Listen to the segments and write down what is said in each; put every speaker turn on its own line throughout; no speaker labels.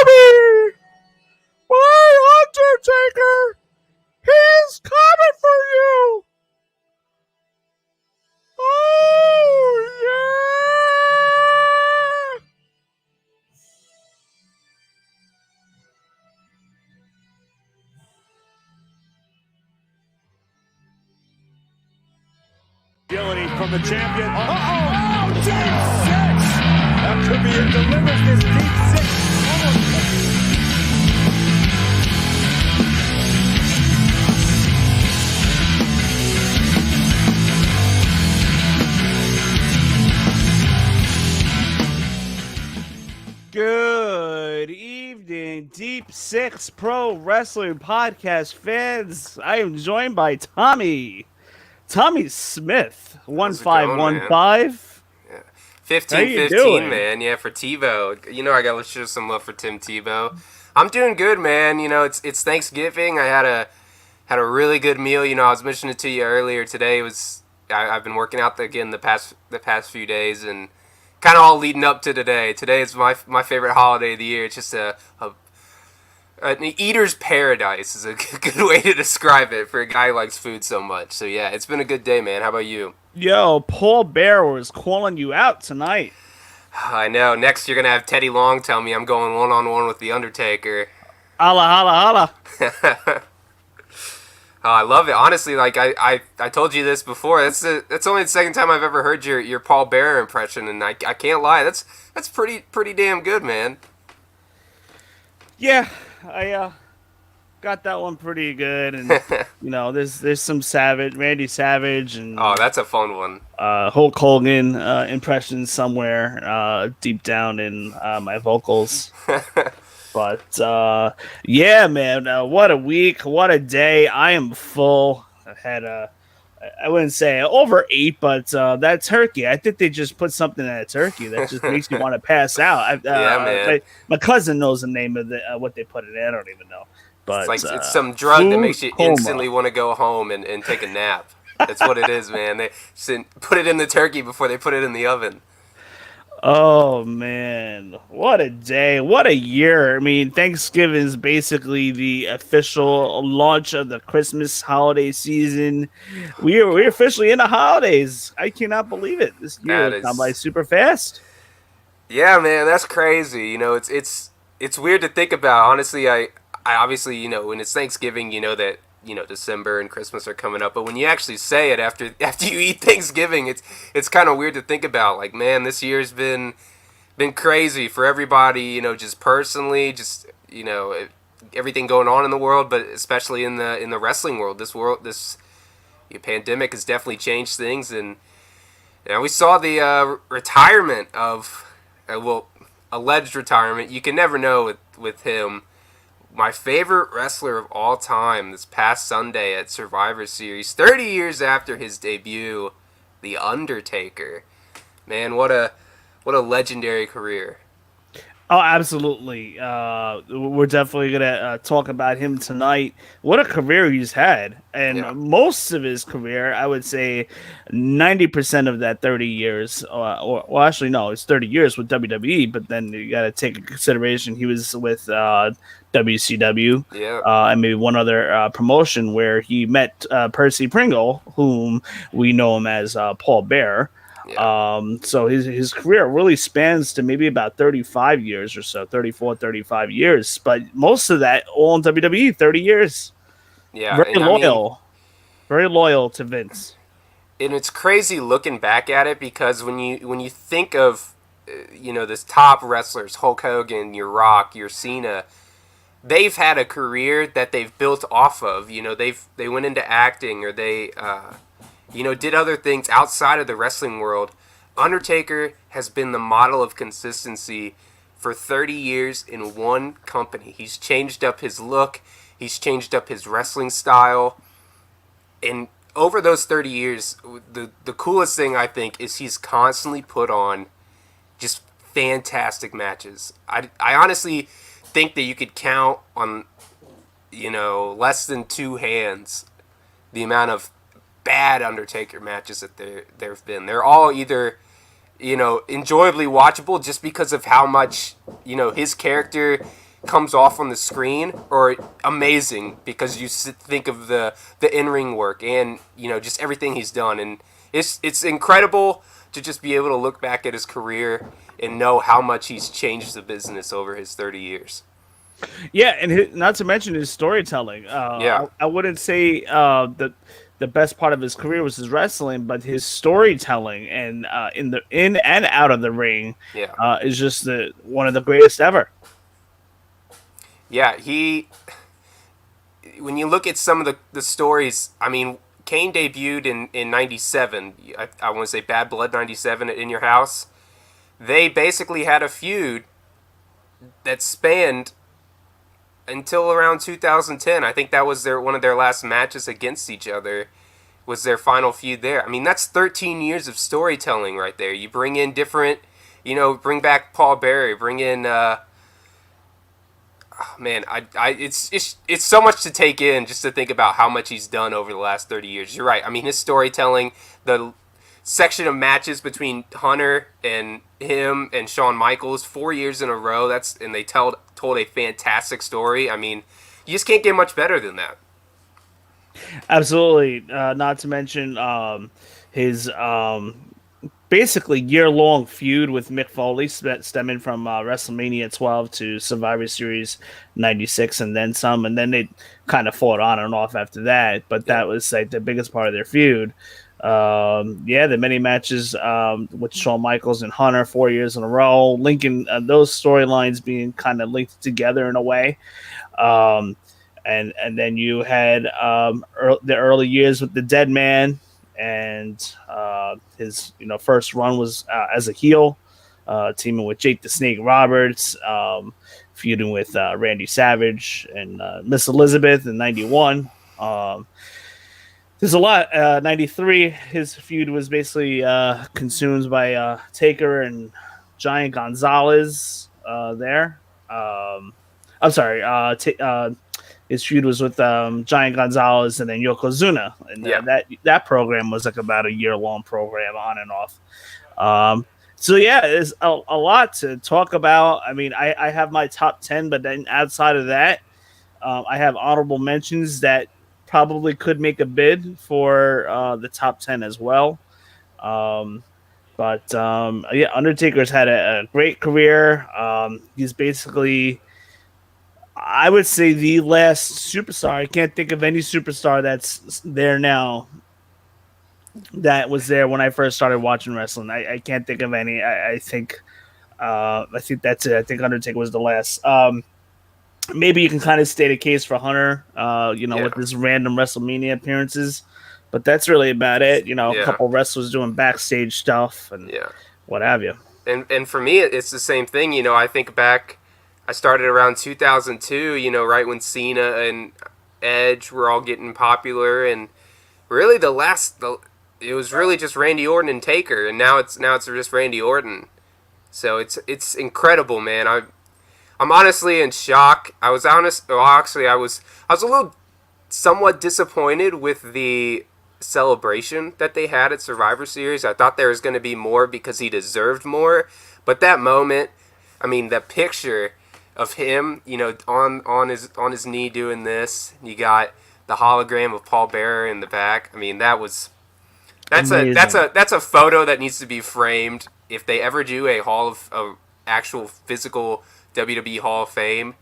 Tommy! My Undertaker! He's coming for you! Oh, yeah!
Agility from the champion. Oh, deep six! That could be it. Delivers this deep six.
Good evening, Deep Six Pro Wrestling Podcast fans. I am joined by Tommy Smith,
How's it going, man?
1515.
Yeah.
How you
15-15,
doing?
man. Yeah, for Tebow. You know I gotta show some love for Tim Tebow. I'm doing good, man. You know, it's Thanksgiving. I had a really good meal. You know, I was mentioning it to you earlier. Today was I've been working out again the past few days, and kind of all leading up to today. Today is my favorite holiday of the year. It's just an eater's paradise is a good way to describe it for a guy who likes food so much. So yeah, it's been a good day, man. How about you?
Yo, Paul Bear was calling you out tonight.
I know. Next, you're gonna have Teddy Long tell me I'm going 1-on-1 with the Undertaker.
Holla, holla, holla.
Oh, I love it. Honestly, like I told you this before. That's only the second time I've ever heard your Paul Bearer impression, and I can't lie. That's pretty damn good, man.
Yeah, I got that one pretty good, and you know, there's some Randy Savage, and
Oh, that's a fun one.
Hulk Hogan impressions somewhere deep down in my vocals. But yeah, man, what a week, what a day. I am full. I had I wouldn't say over 8, but that turkey, I think they just put something in that turkey that just makes you want to pass out.
Yeah, man.
My cousin knows the name of what they put in it. I don't even know. But
It's like it's some drug that makes you
coma.
instantly want to go home and take a nap. That's what it is, man. They put it in the turkey before they put it in the oven.
Oh man, what a day, what a year. I mean, Thanksgiving is basically the official launch of the Christmas holiday season. We're officially in the holidays. I cannot believe it. This year has gone by super fast.
Yeah, man, that's crazy. You know, it's weird to think about. Honestly, I obviously, you know, when it's Thanksgiving, you know that, you know, December and Christmas are coming up, but when you actually say it after you eat Thanksgiving, it's kind of weird to think about. Like, man, this year's been crazy for everybody, you know, just personally, just, you know, everything going on in the world, but especially in the wrestling world. This pandemic has definitely changed things, and you know, we saw the retirement of alleged retirement. You can never know with him. My favorite wrestler of all time this past Sunday at Survivor Series, 30 years after his debut, The Undertaker. Man, what a legendary career.
Oh, absolutely. We're definitely gonna talk about him tonight. What a career he's had, and
Yeah.
most of his career, I would say, 90% of that 30 years, well, actually, no, it's 30 years with WWE. But then you got to take into consideration he was with WCW,
Yeah.
and maybe one other promotion where he met Percy Pringle, whom we know him as Paul Bear.
Yeah.
So his career really spans to maybe about 35 years or so, 34, 35 years, but most of that all in WWE, 30 years.
Yeah.
Very
and
loyal. Very loyal to Vince.
And it's crazy looking back at it, because when you think of you know, this top wrestlers, Hulk Hogan, your Rock, your Cena, they've had a career that they've built off of. You know, they went into acting, or they you know, did other things outside of the wrestling world. Undertaker has been the model of consistency for 30 years in one company. He's changed up his look. He's changed up his wrestling style. And over those 30 years, the coolest thing, I think, is he's constantly put on just fantastic matches. I honestly think that you could count on, you know, less than 2 hands the amount of bad Undertaker matches that there have been. They're all either, you know, enjoyably watchable just because of how much, you know, his character comes off on the screen are amazing because you think of the in ring work and just everything he's done, and it's incredible to just be able to look back at his career and know how much he's changed the business over his 30 years.
Yeah, and not to mention his storytelling.
Yeah,
I wouldn't say that the best part of his career was his wrestling, but his storytelling and in and out of the ring
yeah,
is just one of the greatest ever.
yeah. When you look at some of the stories, I mean, Kane debuted in 97. I want to say Bad Blood 97 at In Your House. They basically had a feud that spanned until around 2010. I think that was one of their last matches against each other. Was their final feud there? I mean, that's 13 years of storytelling right there. You bring in different, bring back Paul Bearer, bring in, man, it's so much to take in just to think about how much he's done over the last 30 years. You're right. I mean, his storytelling, the section of matches between Hunter and him and Shawn Michaels 4 years in a row. And they told a fantastic story. I mean, you just can't get much better than that.
Absolutely. Not to mention his basically year-long feud with Mick Foley, stemming from WrestleMania 12 to Survivor Series 96, and then some, and then they kind of fought on and off after that. But
Yeah,
that was like the biggest part of their feud. Yeah, the many matches with Shawn Michaels and Hunter 4 years in a row, linking those storylines being kind of linked together in a way. Um, and then you had the early years with the Dead Man, and his first run was as a heel, teaming with Jake the Snake Roberts, feuding with Randy Savage and Miss Elizabeth in '91. There's a lot. '93, his feud was basically consumed by Taker and Giant Gonzalez there. I'm sorry. His feud was with Giant Gonzalez and then Yokozuna, and
yeah,
that program was like about a year-long program on and off. So yeah, there's a lot to talk about. I mean, I have my top 10, but then outside of that, I have honorable mentions that probably could make a bid for the top 10 as well. Um, but yeah, Undertaker's had a great career. He's basically, I would say, the last superstar. I can't think of any superstar that's there now that was there when I first started watching wrestling. I can't think of any. I think that's it. I think Undertaker was the last. Maybe you can kind of state a case for Hunter,
yeah,
with his random WrestleMania appearances, but that's really about it. A
yeah,
couple wrestlers doing backstage stuff and
yeah.
what have you.
And for me, it's the same thing. I think back. I started around 2002. Right when Cena and Edge were all getting popular, and really it was really just Randy Orton and Taker, and now it's just Randy Orton. So it's incredible, man. I'm honestly in shock. I was honest. Well, actually, I was a little somewhat disappointed with the celebration that they had at Survivor Series. I thought there was going to be more because he deserved more. But that moment, I mean, the picture of him, on his knee doing this. You got the hologram of Paul Bearer in the back. I mean,
Amazing.
that's a photo that needs to be framed. If they ever do a actual physical WWE Hall of Fame,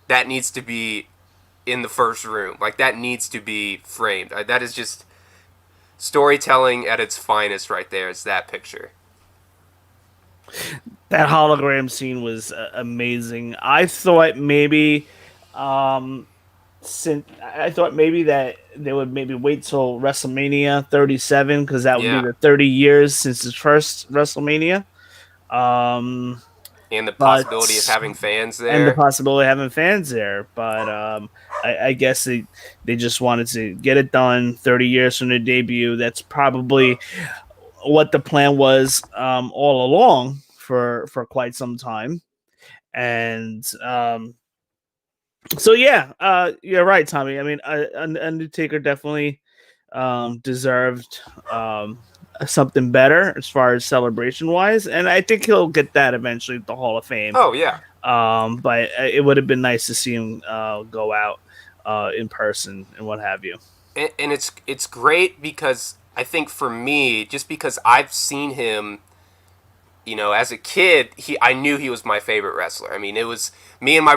that needs to be in the first room. Like that needs to be framed. That is just storytelling at its finest, right there. It's that picture.
That hologram scene was amazing. Um, I thought maybe that they would maybe wait till WrestleMania 37 because that would be
Yeah,
the 30 years since his first WrestleMania. Um,
and the
but
possibility of having fans
and the
there.
possibility of having fans there. But I guess they just wanted to get it done 30 years from their debut. That's probably what the plan was all along for quite some time. And so yeah, you're right, Tommy. I mean, Undertaker definitely deserved something better as far as celebration wise, and I think he'll get that eventually at the Hall of Fame.
Oh yeah.
But it would have been nice to see him go out in person and what have you.
And it's great because I think for me, just because I've seen him, as a kid, I knew he was my favorite wrestler. I mean, it was me and my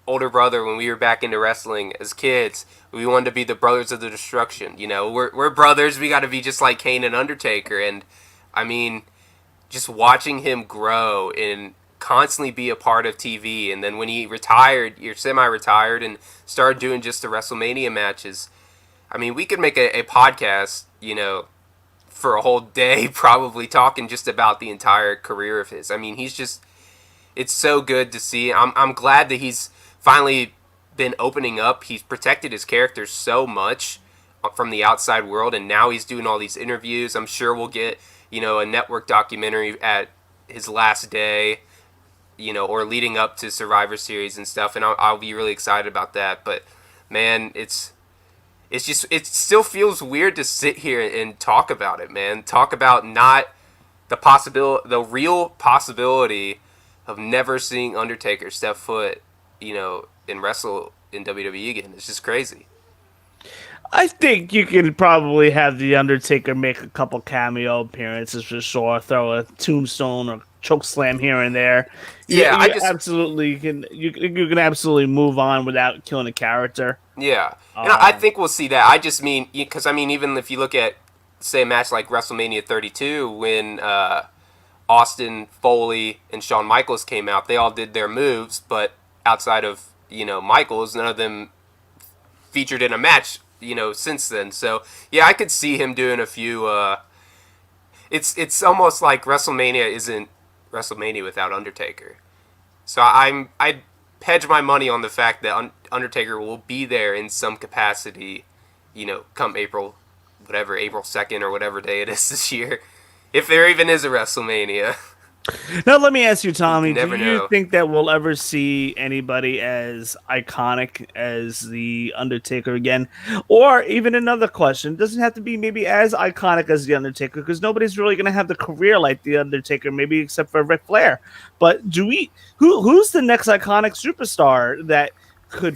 older brother, when we were back into wrestling as kids. We wanted to be the Brothers of the Destruction. We're brothers. We got to be just like Kane and Undertaker. And I mean, just watching him grow and constantly be a part of TV. And then when he retired, you're semi-retired, and started doing just the WrestleMania matches. I mean, we could make a podcast, for a whole day, probably talking just about the entire career of his. I mean, it's so good to see. I'm glad that he's finally been opening up. He's protected his character so much from the outside world, and now he's doing all these interviews. I'm sure we'll get, a network documentary at his last day, or leading up to Survivor Series and stuff, and I'll be really excited about that. But, man, it still feels weird to sit here and talk about it, man. Talk about not the real possibility of never seeing Undertaker step foot, and wrestle in WWE again. It's just crazy.
I think you could probably have the Undertaker make a couple cameo appearances for sure. Throw a tombstone or choke slam here and there.
Yeah,
You absolutely can. You can absolutely move on without killing a character.
Yeah, and I think we'll see that. I just mean, because even if you look at, say, a match like WrestleMania 32, when Austin, Foley, and Shawn Michaels came out, they all did their moves, but outside of Michaels, none of them featured in a match since then. So yeah, I could see him doing a few. It's almost like WrestleMania isn't WrestleMania without Undertaker. So I hedge my money on the fact that Undertaker will be there in some capacity, come April 2nd or whatever day it is this year, if there even is a WrestleMania.
Now, let me ask you, Tommy, do you
know.
think that we'll ever see anybody as iconic as The Undertaker again? Or even another question, it doesn't have to be maybe as iconic as The Undertaker, because nobody's really going to have the career like The Undertaker, maybe except for Ric Flair. But who's the next iconic superstar that could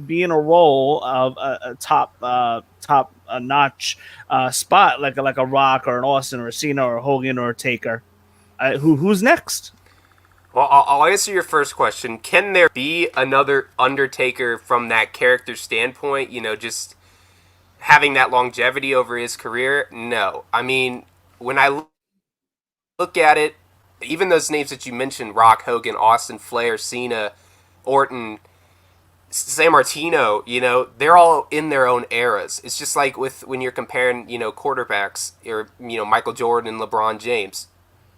be in a role of a top notch spot, like a Rock or an Austin or a Cena or a Hogan or a Taker? Who's next?
Well, I'll answer your first question. Can there be another Undertaker from that character standpoint? Just having that longevity over his career? No. I mean, when I look at it, even those names that you mentioned, Rock, Hogan, Austin, Flair, Cena, Orton, San Martino, they're all in their own eras. It's just like when you're comparing, quarterbacks, or, Michael Jordan and LeBron James.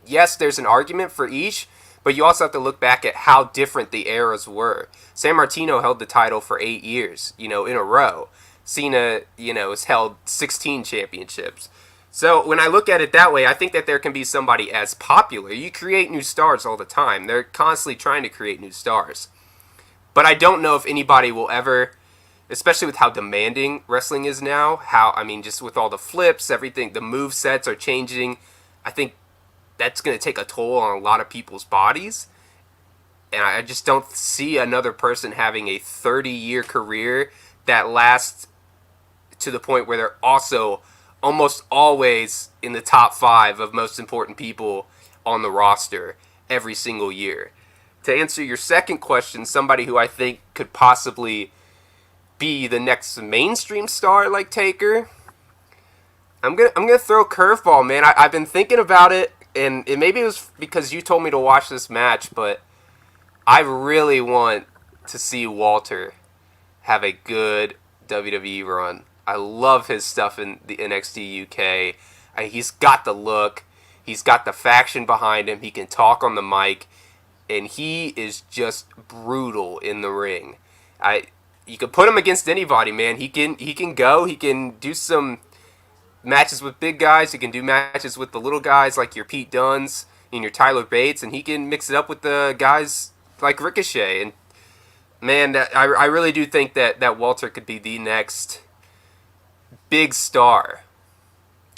Yes, there's an argument for each, but you also have to look back at how different the eras were. San Martino held the title for 8 years, in a row. Cena, has held 16 championships. So when I look at it that way, I think that there can be somebody as popular. You create new stars all the time. They're constantly trying to create new stars. But I don't know if anybody will ever, especially with how demanding wrestling is now, just with all the flips, everything, the move sets are changing. I think that's going to take a toll on a lot of people's bodies. And I just don't see another person having a 30-year career that lasts to the point where they're also almost always in the top 5 of most important people on the roster every single year. To answer your second question, somebody who I think could possibly be the next mainstream star like Taker, I'm gonna throw a curveball, man. I've been thinking about it, and maybe it was because you told me to watch this match, but I really want to see Walter have a good WWE run. I love his stuff in the NXT UK. He's got the look. He's got the faction behind him. He can talk on the mic. And he is just brutal in the ring. You can put him against anybody, man. He can go. He can do some matches with big guys. He can do matches with the little guys like your Pete Dunnes and your Tyler Bates. And he can mix it up with the guys like Ricochet. And, man, I really do think that Walter could be the next big star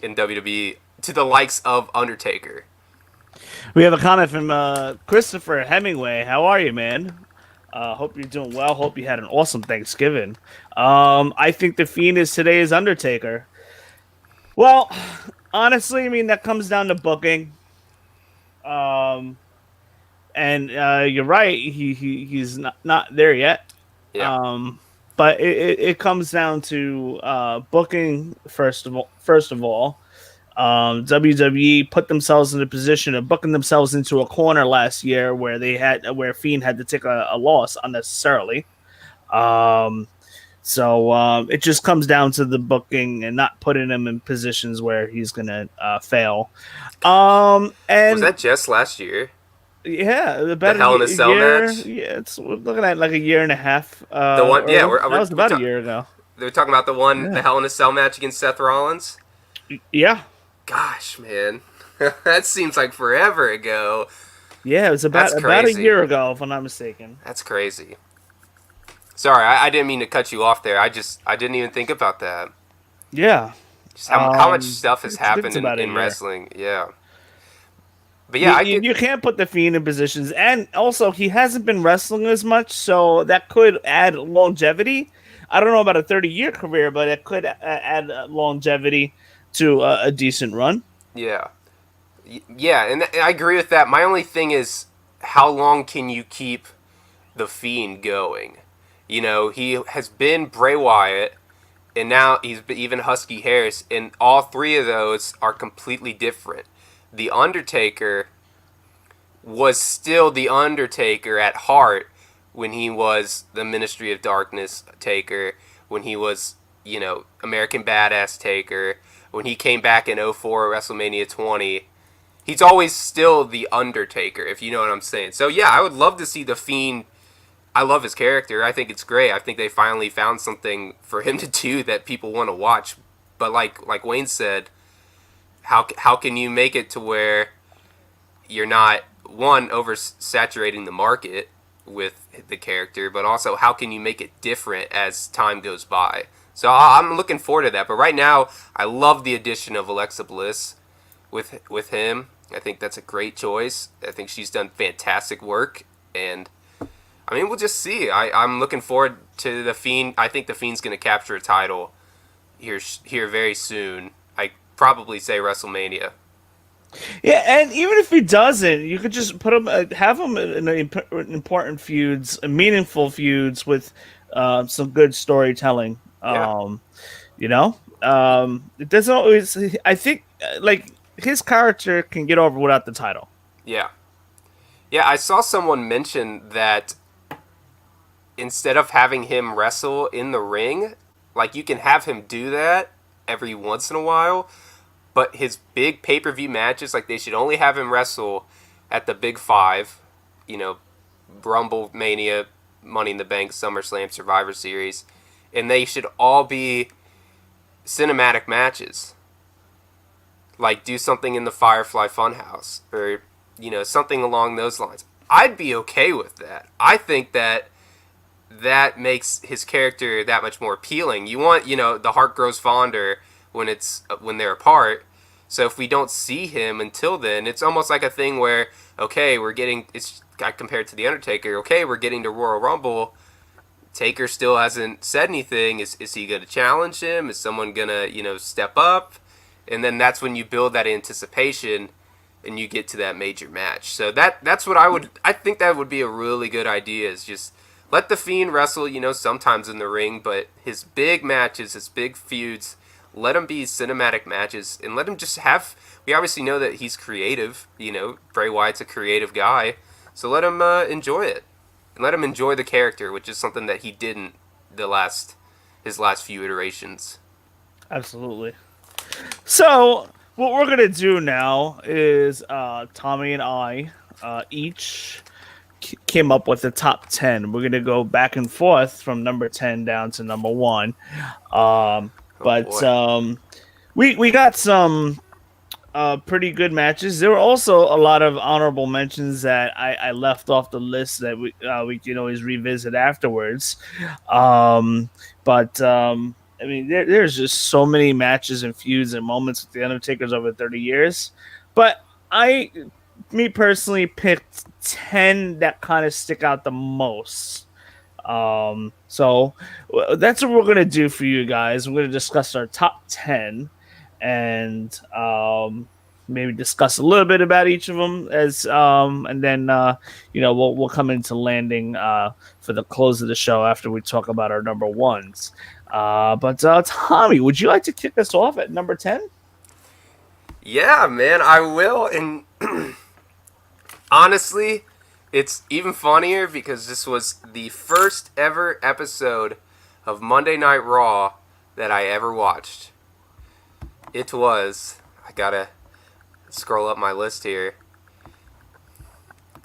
in WWE to the likes of Undertaker.
We have a comment from Christopher Hemingway. How are you, man? Hope you're doing well. Hope you had an awesome Thanksgiving. I think the Fiend is today's Undertaker. Well, honestly, I mean that comes down to booking. Um, and you're right. He's not there yet.
Yeah.
Um, but it comes down to booking first of all. WWE put themselves in a position of booking themselves into a corner last year where Fiend had to take a loss unnecessarily. Um, so it just comes down to the booking and not putting him in positions where he's gonna fail.
Was
And
that just last year?
yeah,
The
about
Hell in a
a
Cell
year.
match?
Yeah, we're looking at like a year and a half.
The one, yeah,
That was about a year ago.
they're talking about the
Yeah,
Hell in a Cell match against Seth Rollins.
yeah,
Gosh, man, that seems like forever ago.
yeah. It was
That's
about a
crazy.
year ago, if I'm not mistaken.
That's crazy. Sorry, I didn't mean to cut you off there. I didn't even think about that.
Yeah.
Just how much stuff has
I think it's
happened
about a
in
year.
wrestling. Yeah, but
You,
yeah, I
you,
could.
you can't put the Fiend in positions, and also he hasn't been wrestling as much, so that could add longevity. I don't know about a 30-year career, but it could add longevity to a decent run.
Yeah, yeah, and I agree with that. My only thing is, how long can you keep the Fiend going? You know, he has been Bray Wyatt, and now he's been even Husky Harris, and all three of those are completely different. The Undertaker was still the Undertaker at heart when he was the Ministry of Darkness Taker, when he was, American Badass Taker, when he came back in '04 WrestleMania 20. He's always still the Undertaker, if you know what I'm saying. So yeah, I would love to see the Fiend. I love his character. I think it's great. I think they finally found something for him to do that people want to watch. But like Wayne said, how can you make it to where you're not one oversaturating the market with the character, but also how can you make it different as time goes by? So I'm looking forward to that. But right now, I love the addition of Alexa Bliss with him. I think that's a great choice. I think she's done fantastic work, and I mean we'll just see. I'm looking forward to the Fiend. I think the Fiend's going to capture a title here very soon. I probably say WrestleMania.
Yeah, and even if he doesn't, you could just put him, have him in important feuds, meaningful feuds with some good storytelling.
Yeah,
It doesn't always. I think like his character can get over without the title.
yeah, yeah. I saw someone mention that instead of having him wrestle in the ring, like you can have him do that every once in a while, but his big pay per view matches, like they should only have him wrestle at the big five, you know, Rumble, Mania, Money in the Bank, SummerSlam, Survivor Series, and they should all be cinematic matches. Like do something in the Firefly Funhouse or something along those lines. I'd be okay with that. I think that makes his character that much more appealing. You want, the heart grows fonder when they're apart. So if we don't see him until then, it's almost like a thing where okay, it's compared to the Undertaker. Okay, we're getting to Royal Rumble. Taker still hasn't said anything. Is he going to challenge him? Is someone going to step up? And then that's when you build that anticipation and you get to that major match. So that's what I think that would be a really good idea, is just let the Fiend wrestle, sometimes in the ring, but his big matches, his big feuds, let him be cinematic matches and let him just have. We obviously know that he's creative. Bray Wyatt's a creative guy, so let him enjoy it and let him enjoy the character, which is something that he didn't his last few iterations.
Absolutely. So what we're gonna do now is Tommy and I each came up with the top 10. We're gonna go back and forth from number 10 down to number 1. Um,
Oh
but
boy.
we got some pretty good matches. There were also a lot of honorable mentions that I left off the list that we can always revisit afterwards. Um, but I mean, there's just so many matches and feuds and moments with the Undertaker's over 30 years. But I, me personally, picked 10 that kind of stick out the most. So that's what we're gonna do for you guys. We're gonna discuss our top 10, and maybe discuss a little bit about each of them and then we'll come into landing for the close of the show after we talk about our number ones. But Tommy, would you like to kick us off at number 10?
Yeah, man, I will. And honestly, it's even funnier because this was the first ever episode of Monday Night Raw that I ever watched. It was, I gotta scroll up my list here,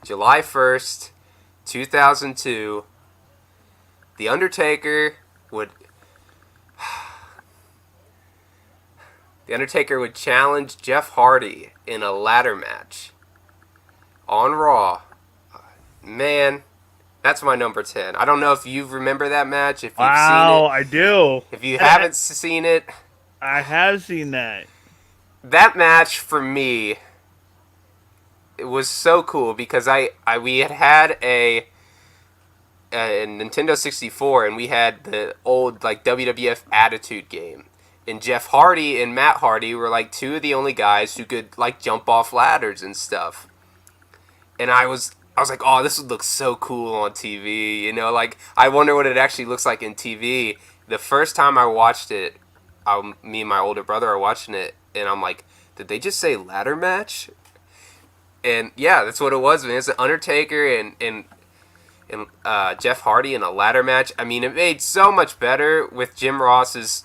July 1st, 2002. The Undertaker would. The Undertaker would challenge Jeff Hardy in a ladder match on Raw. Man, that's my number 10. I don't know if you remember that match, if you've
Wow,
seen it.
I do.
If you haven't seen it,
I have seen that.
that match for me, it was so cool because we had a Nintendo 64 and we had the old like WWF Attitude game. And Jeff Hardy and Matt Hardy were like two of the only guys who could like jump off ladders and stuff. And I was like, oh, this would look so cool on TV. You know, like I wonder what it actually looks like in TV. The first time I watched it, me and my older brother are watching it, and I'm like, did they just say ladder match? And yeah, that's what it was. Man, it's an Undertaker and Jeff Hardy in a ladder match. I mean, it made so much better with Jim Ross's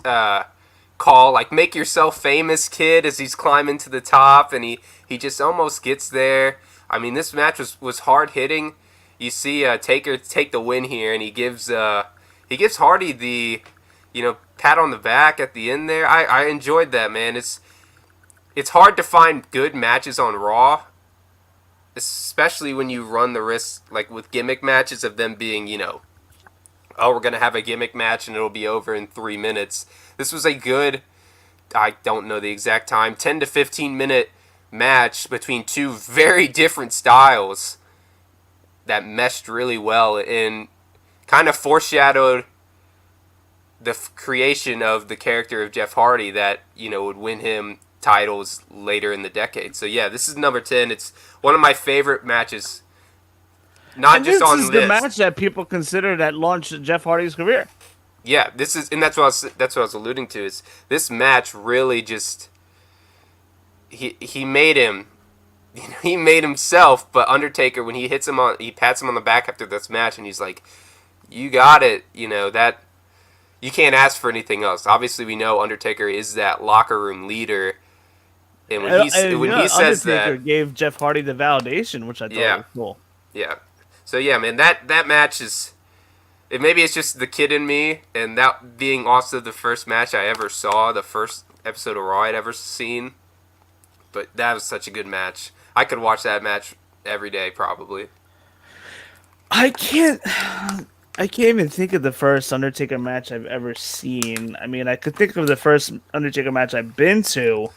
call, like, make yourself famous, kid, as he's climbing to the top, and he just almost gets there. I mean, this match was hard hitting. You see Taker take the win here, and he gives Hardy the pat on the back at the end there. I enjoyed that, man. It's hard to find good matches on Raw, especially when you run the risk, like with gimmick matches, of them being, oh, we're going to have a gimmick match and it'll be over in 3 minutes. This was a good, I don't know the exact time, 10 to 15 minute match between two very different styles that meshed really well and kind of foreshadowed the creation of the character of Jeff Hardy that, would win him titles later in the decade. So yeah, this is number 10. It's one of my favorite matches. Not
And
just
this
on
is
this.
the match that people consider that launched Jeff Hardy's career.
Yeah, this is, and that's what I was alluding to. Is this match really just he made him, he made himself. But Undertaker, when he pats him on the back after this match, and he's like, "You got it," that you can't ask for anything else. Obviously, we know Undertaker is that locker room leader, and when he says
Undertaker
that,
gave Jeff Hardy the validation, which I thought was cool.
yeah. So yeah, man, that match is. Maybe it's just the kid in me, and that being also the first match I ever saw, the first episode of Raw I'd ever seen. But that was such a good match. I could watch that match every day, probably.
I can't even think of the first Undertaker match I've ever seen. I mean, I could think of the first Undertaker match I've been to,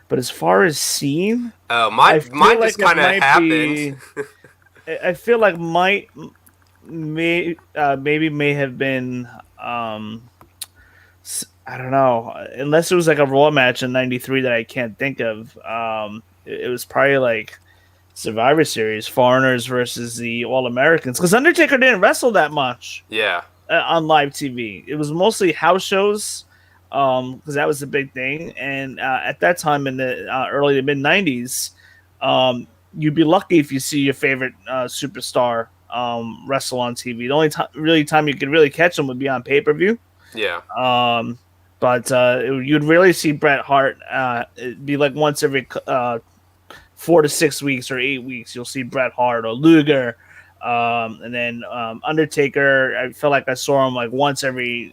but as far as seen,
mine just kind of happened.
I feel like may have been I don't know, unless it was like a Raw match in '93 that I can't think of. It was probably like Survivor Series, Foreigners versus the All Americans, because Undertaker didn't wrestle that much.
Yeah.
On live TV, it was mostly house shows, because that was the big thing. And at that time in the early to mid '90s, you'd be lucky if you see your favorite superstar wrestle on TV. The only time you could really catch them would be on pay-per-view.
Yeah.
But you'd really see Bret Hart. It'd be like once every 4 to 6 weeks or 8 weeks, you'll see Bret Hart or Luger. And then Undertaker, I feel like I saw him like once every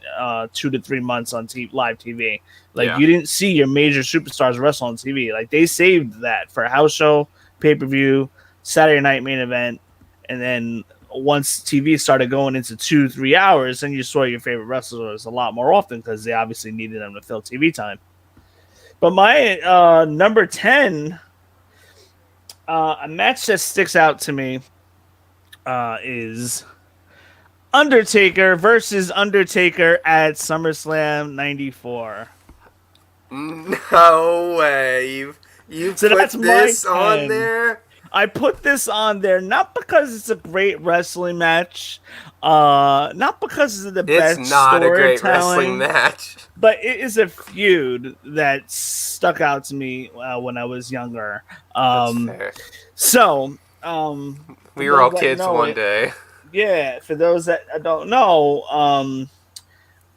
2 to 3 months on live TV. Like you didn't see your major superstars wrestle on TV. Like they saved that for a house show, pay-per-view, Saturday night main event, and then once TV started going into 2-3 hours, and you saw your favorite wrestlers a lot more often because they obviously needed them to fill TV time. But my number 10, a match that sticks out to me is Undertaker versus Undertaker at SummerSlam '94.
No way. You
So
put
that's my
this on
10.
there?
I put this on there not because it's a great wrestling match, not because it's the
It's
best
not a great wrestling
storytelling,
match.
but it is a feud that stuck out to me when I was younger.
That's
Um,
fair.
so, for
We were
those
all
that
kids
know
one
it,
day.
yeah, for those that don't know,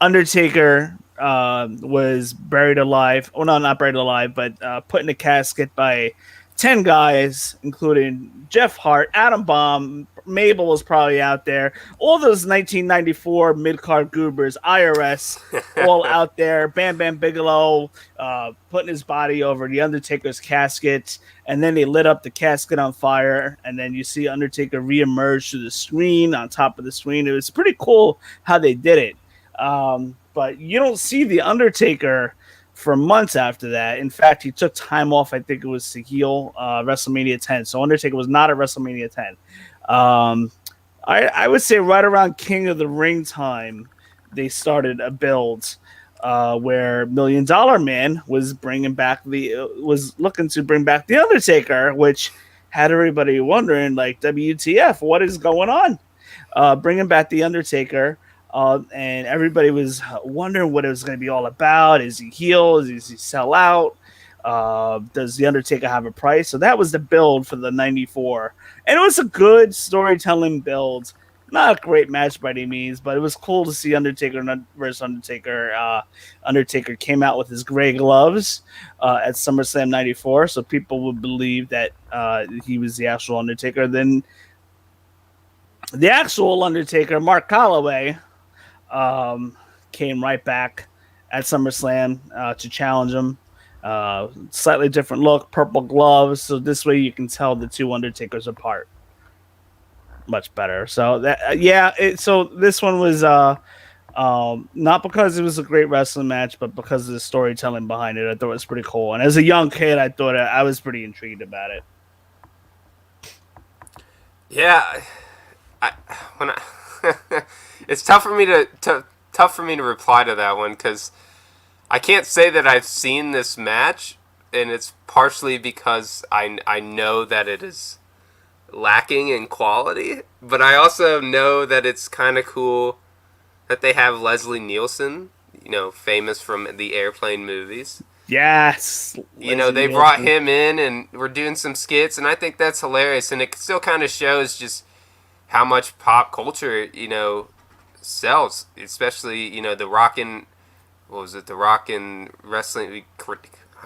Undertaker was buried alive. Well, no, not buried alive, but put in a casket by 10 guys, including Jeff Hart, Adam Bomb, Mabel was probably out there. All those 1994 mid card goobers, IRS, all out there. Bam Bam Bigelow putting his body over the Undertaker's casket, and then they lit up the casket on fire, and then you see Undertaker reemerge through the screen on top of the screen. It was pretty cool how they did it. But you don't see the Undertaker for months after that. In fact, he took time off. I think it was to heal WrestleMania 10. So Undertaker was not at WrestleMania 10. I would say right around King of the Ring time, they started a build where Million Dollar Man was was looking to bring back the Undertaker, which had everybody wondering, like, WTF, what is going on? Bringing back the Undertaker. And everybody was wondering what it was going to be all about. Is he heel? Does he sell out? Does the Undertaker have a price? So that was the build for the '94, and it was a good storytelling build. Not a great match by any means, but it was cool to see Undertaker versus Undertaker. Undertaker came out with his gray gloves at SummerSlam '94, so people would believe that he was the actual Undertaker. Then the actual Undertaker, Mark Calloway, came right back at SummerSlam to challenge him. Slightly different look, purple gloves, so this way you can tell the two Undertakers apart much better. So that so this one was not because it was a great wrestling match, but because of the storytelling behind it. I thought it was pretty cool, and as a young kid, I thought I was pretty intrigued about it.
Yeah, I when I it's tough for me to reply to that one because I can't say that I've seen this match, and it's partially because I know that it is lacking in quality, but I also know that it's kind of cool that they have Leslie Nielsen, famous from the Airplane movies.
Yes,
They brought him in and we're doing some skits, and I think that's hilarious, and it still kind of shows just how much pop culture, sells, especially, the rockin', what was it, the rockin' wrestling,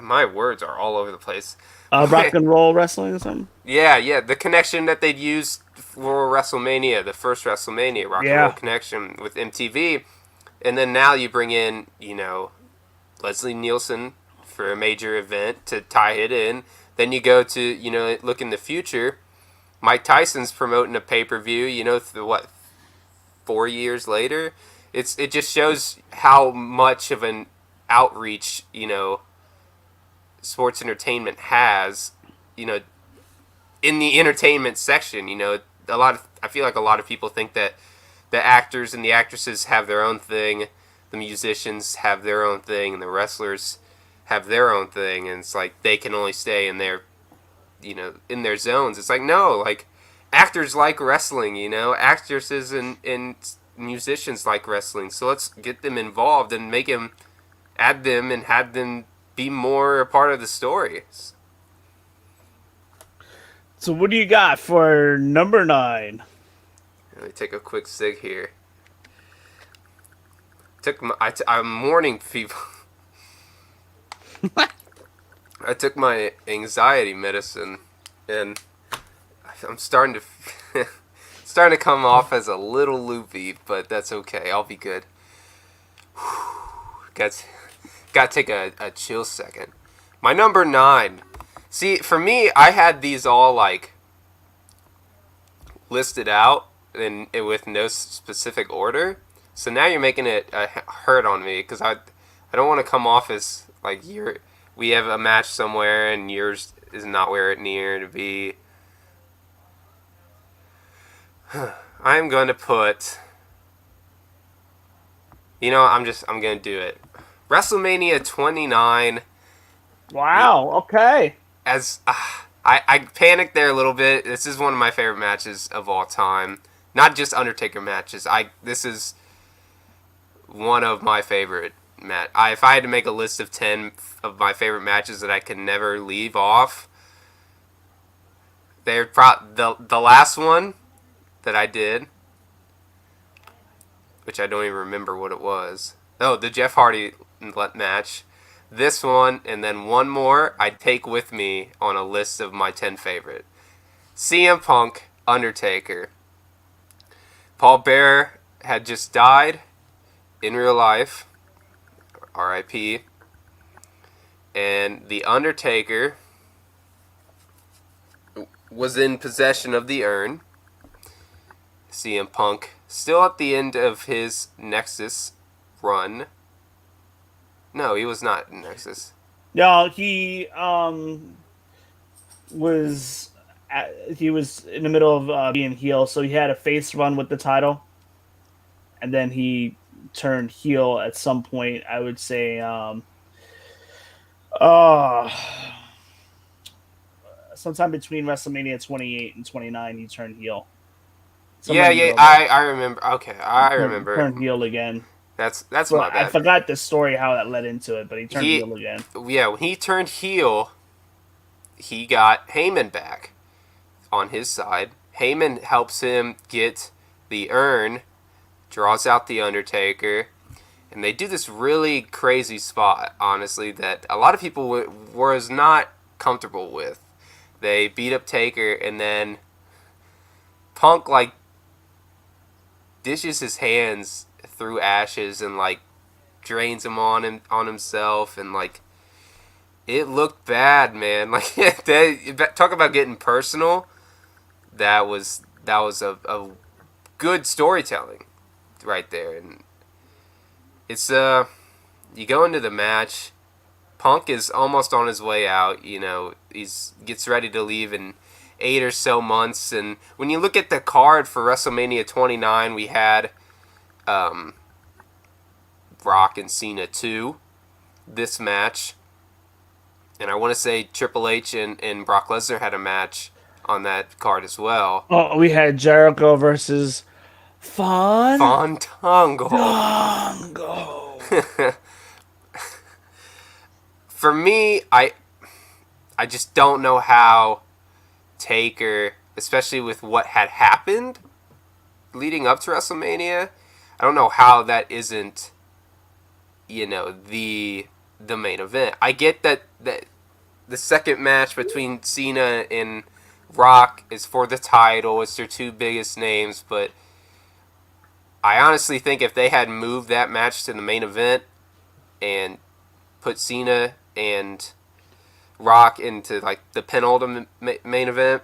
my words are all over the place.
Rock and roll wrestling or something.
Yeah, the connection that they'd used for WrestleMania, the first WrestleMania, rock and roll connection with MTV, and then now you bring in, Leslie Nielsen for a major event to tie it in. Then you go to, look in the future. Mike Tyson's promoting a pay-per-view, 4 years later. It just shows how much of an outreach, sports entertainment has, in the entertainment section. I feel like a lot of people think that the actors and the actresses have their own thing, the musicians have their own thing, and the wrestlers have their own thing, and it's like they can only stay in their in their zones. It's like, no, like, actors like wrestling, actresses and musicians like wrestling, so let's get them involved and add them and have them be more a part of the story.
So what do you got for number 9?
Let me take a quick sig here. I'm mourning people. I took my anxiety medicine, and I'm starting to come off as a little loopy, but that's okay. I'll be good. Got to take a chill second. My number 9. See, for me, I had these all like listed out, with no specific order. So now you're making it hurt on me because I don't want to come off as like we have a match somewhere and yours is not where it near to be. I'm going to put. I'm going to do it. WrestleMania 29.
Wow. Okay.
As I panicked there a little bit. This is one of my favorite matches of all time. Not just Undertaker matches. This is one of my favorite if I had to make a list of 10 of my favorite matches that I could never leave off, the last one that I did, which I don't even remember what it was. Oh, the Jeff Hardy match. This one, and then one more I'd take with me on a list of my 10 favorite. CM Punk, Undertaker. Paul Bearer had just died in real life. R.I.P. And The Undertaker was in possession of the urn. CM Punk still at the end of his Nexus run. No, he was not in Nexus.
No, he was he was in the middle of being heel, so he had a face run with the title, and then he turned heel at some point. I would say, sometime between WrestleMania 28 and 29, he turned heel.
Yeah, I remember. Okay, I remember.
Turned heel again.
That's
So
my bad.
I forgot the story how that led into it, but he turned heel again.
Yeah, when he turned heel, he got Heyman back on his side. Heyman helps him get the urn, draws out the Undertaker, and they do this really crazy spot, honestly, that a lot of people was not comfortable with. They beat up Taker, and then Punk like dishes his hands through ashes and like drains them on himself, and like it looked bad, man. Like talk about getting personal. That was a good storytelling right there, and it's you go into the match. Punk is almost on his way out. He's gets ready to leave in 8 or so months, and when you look at the card for WrestleMania 29, we had Rock and Cena 2, this match. And I want to say Triple H and Brock Lesnar had a match on that card as well.
Oh, we had Jericho versus
Fandango. For me, I just don't know how Taker, especially with what had happened leading up to WrestleMania, I don't know how that isn't, the main event. I get that the second match between Cena and Rock is for the title. It's their two biggest names, but I honestly think if they had moved that match to the main event and put Cena and Rock into like the penultimate main event,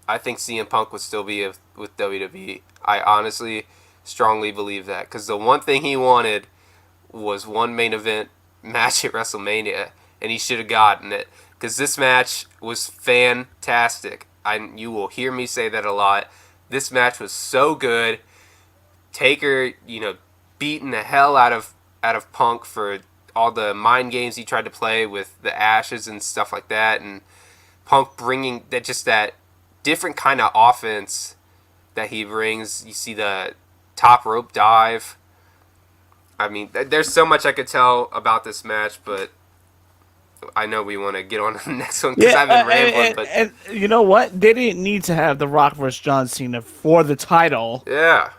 I think CM Punk would still be with WWE. I honestly strongly believe that, because the one thing he wanted was one main event match at WrestleMania, and he should have gotten it, because this match was fantastic. You will hear me say that a lot. This match was so good. Taker, beating the hell out of Punk for all the mind games he tried to play with the ashes and stuff like that, and Punk bringing that different kind of offense that he brings. You see the top rope dive. I mean, there's so much I could tell about this match, but I know we want to get on to the next one because I've been rambling.
And you know what? They didn't need to have The Rock versus John Cena for the title.
Yeah.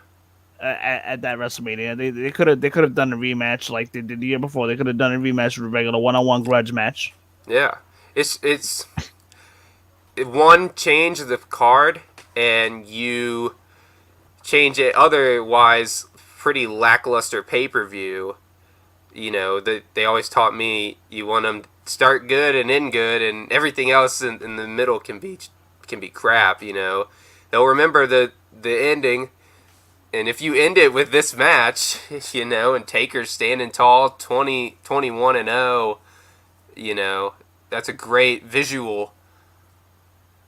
At that WrestleMania, they could have done a rematch like they did the year before. They could have done a rematch with a regular one-on-one grudge match.
Yeah, it's one change of the card, and you change it otherwise pretty lackluster pay-per-view. They always taught me you want them to start good and end good, and everything else in the middle can be crap. they'll remember the ending. And if you end it with this match, and Taker's standing tall, 21-0, that's a great visual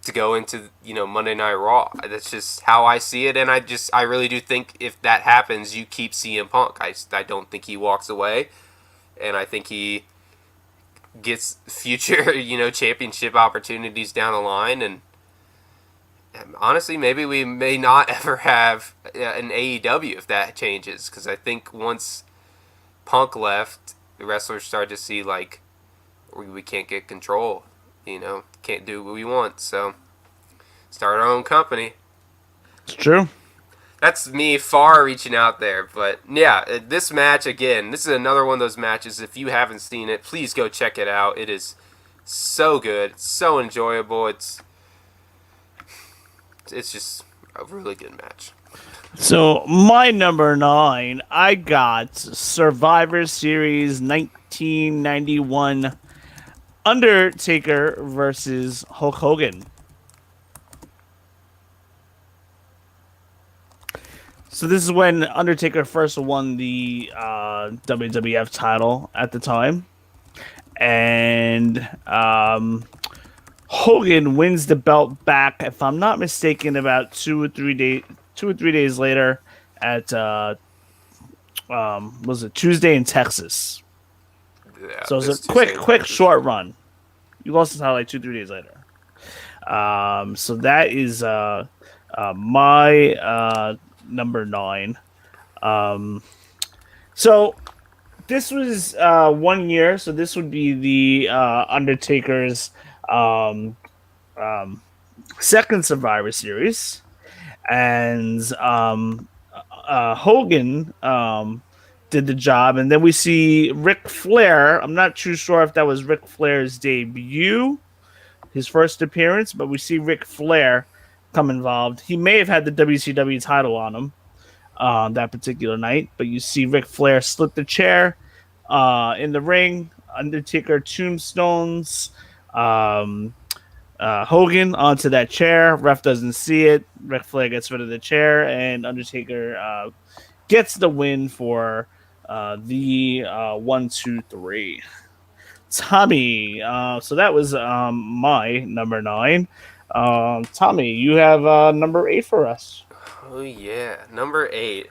to go into, Monday Night Raw. That's just how I see it, and I really do think if that happens, you keep CM Punk. I don't think he walks away, and I think he gets future, championship opportunities down the line, and honestly, maybe we may not ever have an AEW if that changes, because I think once Punk left, the wrestlers started to see, like, we can't get control, can't do what we want, so start our own company.
It's true.
That's me far reaching out there, but yeah, this match, again, this is another one of those matches, if you haven't seen it, please go check it out. It is so good, it's so enjoyable, it's just a really good match.
So my number 9, I got Survivor Series 1991 Undertaker versus Hulk Hogan. So this is when Undertaker first won the WWF title at the time, and Hogan wins the belt back, if I'm not mistaken, about 2 or 3 days later at was it Tuesday in Texas.
Yeah,
So it was a
Tuesday
quick short run. You lost the title like 2 or 3 days later. So that is my number 9. So this was 1 year. So this would be the Undertaker's second Survivor Series, and Hogan did the job, and then we see Ric Flair. I'm not too sure if that was Ric Flair's debut, his first appearance, but we see Ric Flair come involved. He may have had the WCW title on him that particular night, but you see Ric Flair slip the chair in the ring. Undertaker tombstones Hogan onto that chair. Ref doesn't see it. Ric Flair gets rid of the chair, and Undertaker gets the win for the 1, 2, 3. Tommy, so that was my number 9. Tommy, you have number 8 for us.
Oh yeah, number 8.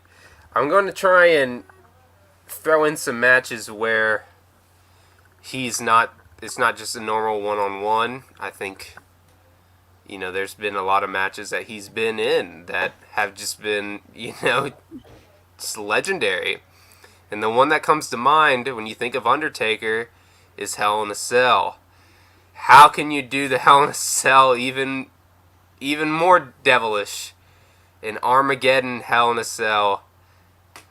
I'm going to try and throw in some matches where it's not just a normal one-on-one. I think, there's been a lot of matches that he's been in that have just been, just legendary. And the one that comes to mind when you think of Undertaker is Hell in a Cell. How can you do the Hell in a Cell even more devilish? An Armageddon Hell in a Cell.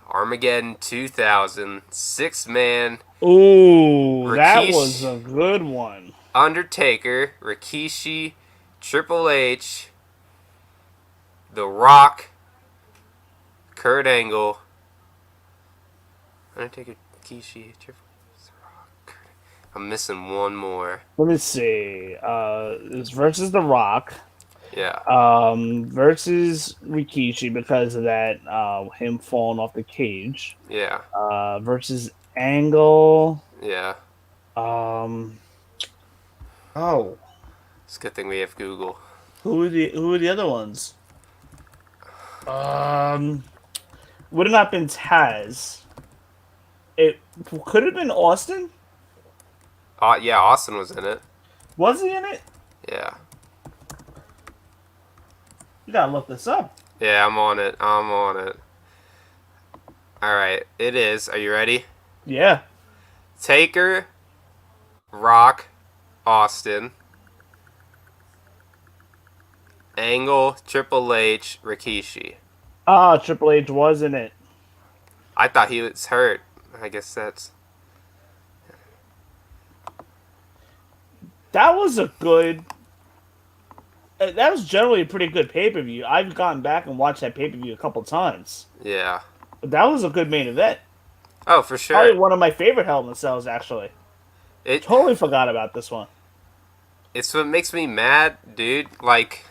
Armageddon 2000. 6-man.
Ooh, that was a good one.
Undertaker, Rikishi, Triple H, The Rock, Kurt Angle. Undertaker, Rikishi, Triple H, The Rock, Kurt. I'm missing one more.
Let me see. It's versus The Rock.
Yeah.
Versus Rikishi because of that him falling off the cage.
Yeah.
Versus Angle.
Yeah.
Oh.
It's a good thing we have Google.
Who are the other ones? Would have not been Taz. It could have been Austin.
Yeah, Austin was in it.
Was he in it?
Yeah.
You gotta look this up.
Yeah, I'm on it. Alright, it is. Are you ready?
Yeah.
Taker, Rock, Austin, Angle, Triple H, Rikishi.
Triple H was in it.
I thought he was hurt. I guess that's...
That was a good... That was generally a pretty good pay-per-view. I've gone back and watched that pay-per-view a couple times.
Yeah.
But that was a good main event.
Oh, for sure.
Probably one of my favorite Hell in a Cells, actually. Totally forgot about this one.
It's what makes me mad, dude. Like,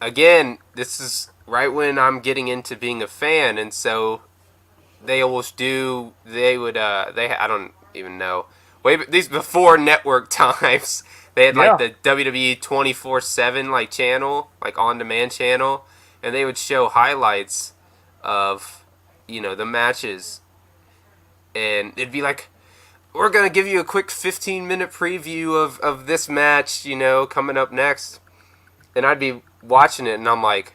again, this is right when I'm getting into being a fan, and so they always do. They would. I don't even know. These before network times. They had like
Yeah.
the WWE 24/7 like channel, like on demand channel, and they would show highlights of, the matches, and it'd be like, we're gonna give you a quick 15-minute preview of this match, coming up next, and I'd be watching it, and I'm like,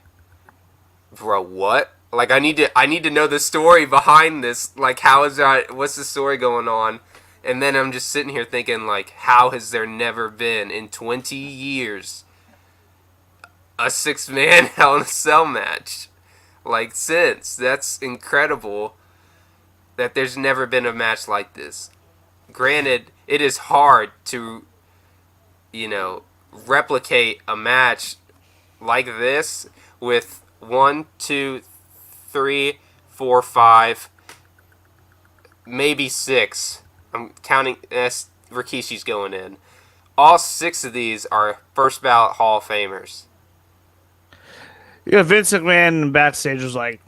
bro, what? Like, I need to know the story behind this. Like, how is that? What's the story going on? And then I'm just sitting here thinking, like, how has there never been in 20 years a 6-man Hell in a Cell match? Like, since that's incredible that there's never been a match like this. Granted, it is hard to, replicate a match like this with 1, 2, 3, 4, 5, maybe 6. I'm counting as Rikishi's going in. All 6 of these are first ballot Hall of Famers.
Yeah, Vince McMahon backstage was like,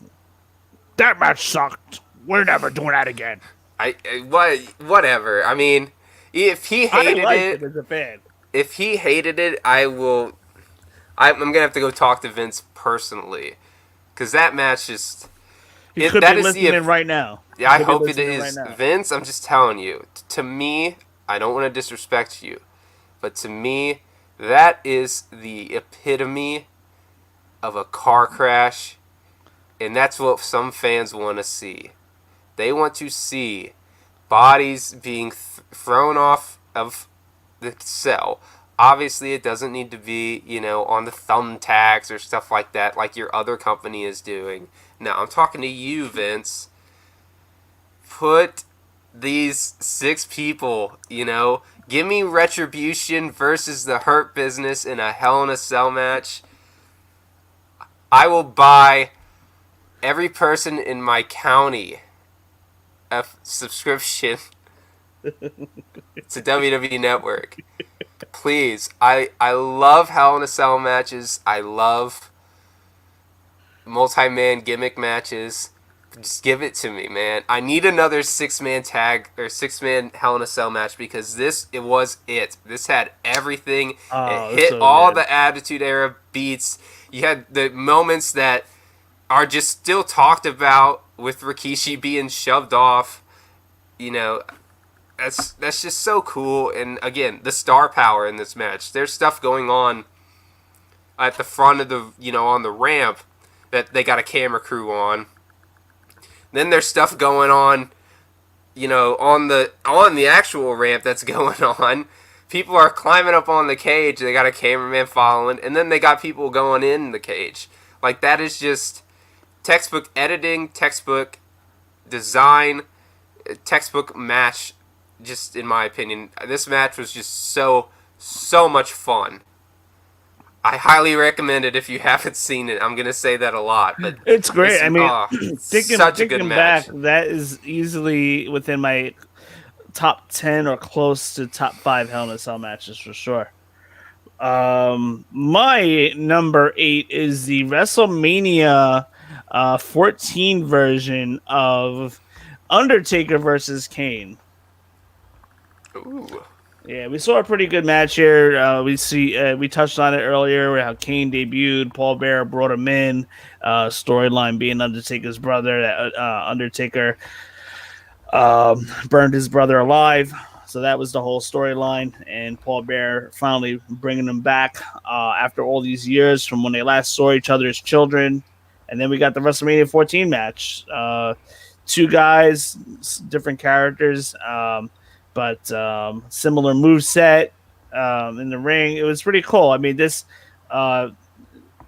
"That match sucked. We're never doing that again."
Whatever. I mean, if he
I
hated
liked it
it,
as a fan.
I will. I'm gonna have to go talk to Vince personally, because that match just
He could
that
be
is
listening right now.
yeah.
He
I
could be
hope it
listening right
is
now.
Vince. I'm just telling you. To me, I don't want to disrespect you, but to me, that is the epitome of a car crash, and that's what some fans want to see. They want to see bodies being thrown off of the cell. Obviously, it doesn't need to be, on the thumbtacks or stuff like that, like your other company is doing. Now, I'm talking to you, Vince. Put these 6 people, give me Retribution versus the Hurt Business in a Hell in a Cell match. I will buy every person in my county a subscription to WWE Network. Please, I love Hell in a Cell matches. I love multi-man gimmick matches. Just give it to me, man. I need another 6-man tag or 6-man Hell in a Cell match, because it was it. This had everything.
Oh,
It
it's
hit
so
all
good.
the Attitude Era beats. You had the moments that are just still talked about with Rikishi being shoved off. You know, that's just so cool. And again, the star power in this match. There's stuff going on at the front of the, on the ramp that they got a camera crew on. Then there's stuff going on, on the actual ramp that's going on. People are climbing up on the cage. They got a cameraman following, and then they got people going in the cage. Like, that is just textbook editing, textbook design, textbook match. Just in my opinion, this match was just so much fun. I highly recommend it if you haven't seen it. I'm gonna say that a lot, but
It's great. I mean,
such a good
thinking
match.
back, that is easily within my top 10 or close to top 5 Hell in a Cell matches for sure. My number 8 is the WrestleMania 14 version of Undertaker versus Kane.
Ooh.
Yeah, we saw a pretty good match here. We touched on it earlier, where how Kane debuted, Paul Bearer brought him in. Storyline being Undertaker's brother. Undertaker burned his brother alive, so that was the whole storyline. And Paul Bearer finally bringing him back after all these years from when they last saw each other as children. And then we got the WrestleMania 14 match. 2 guys, different characters. But similar move set in the ring. It was pretty cool. I mean, this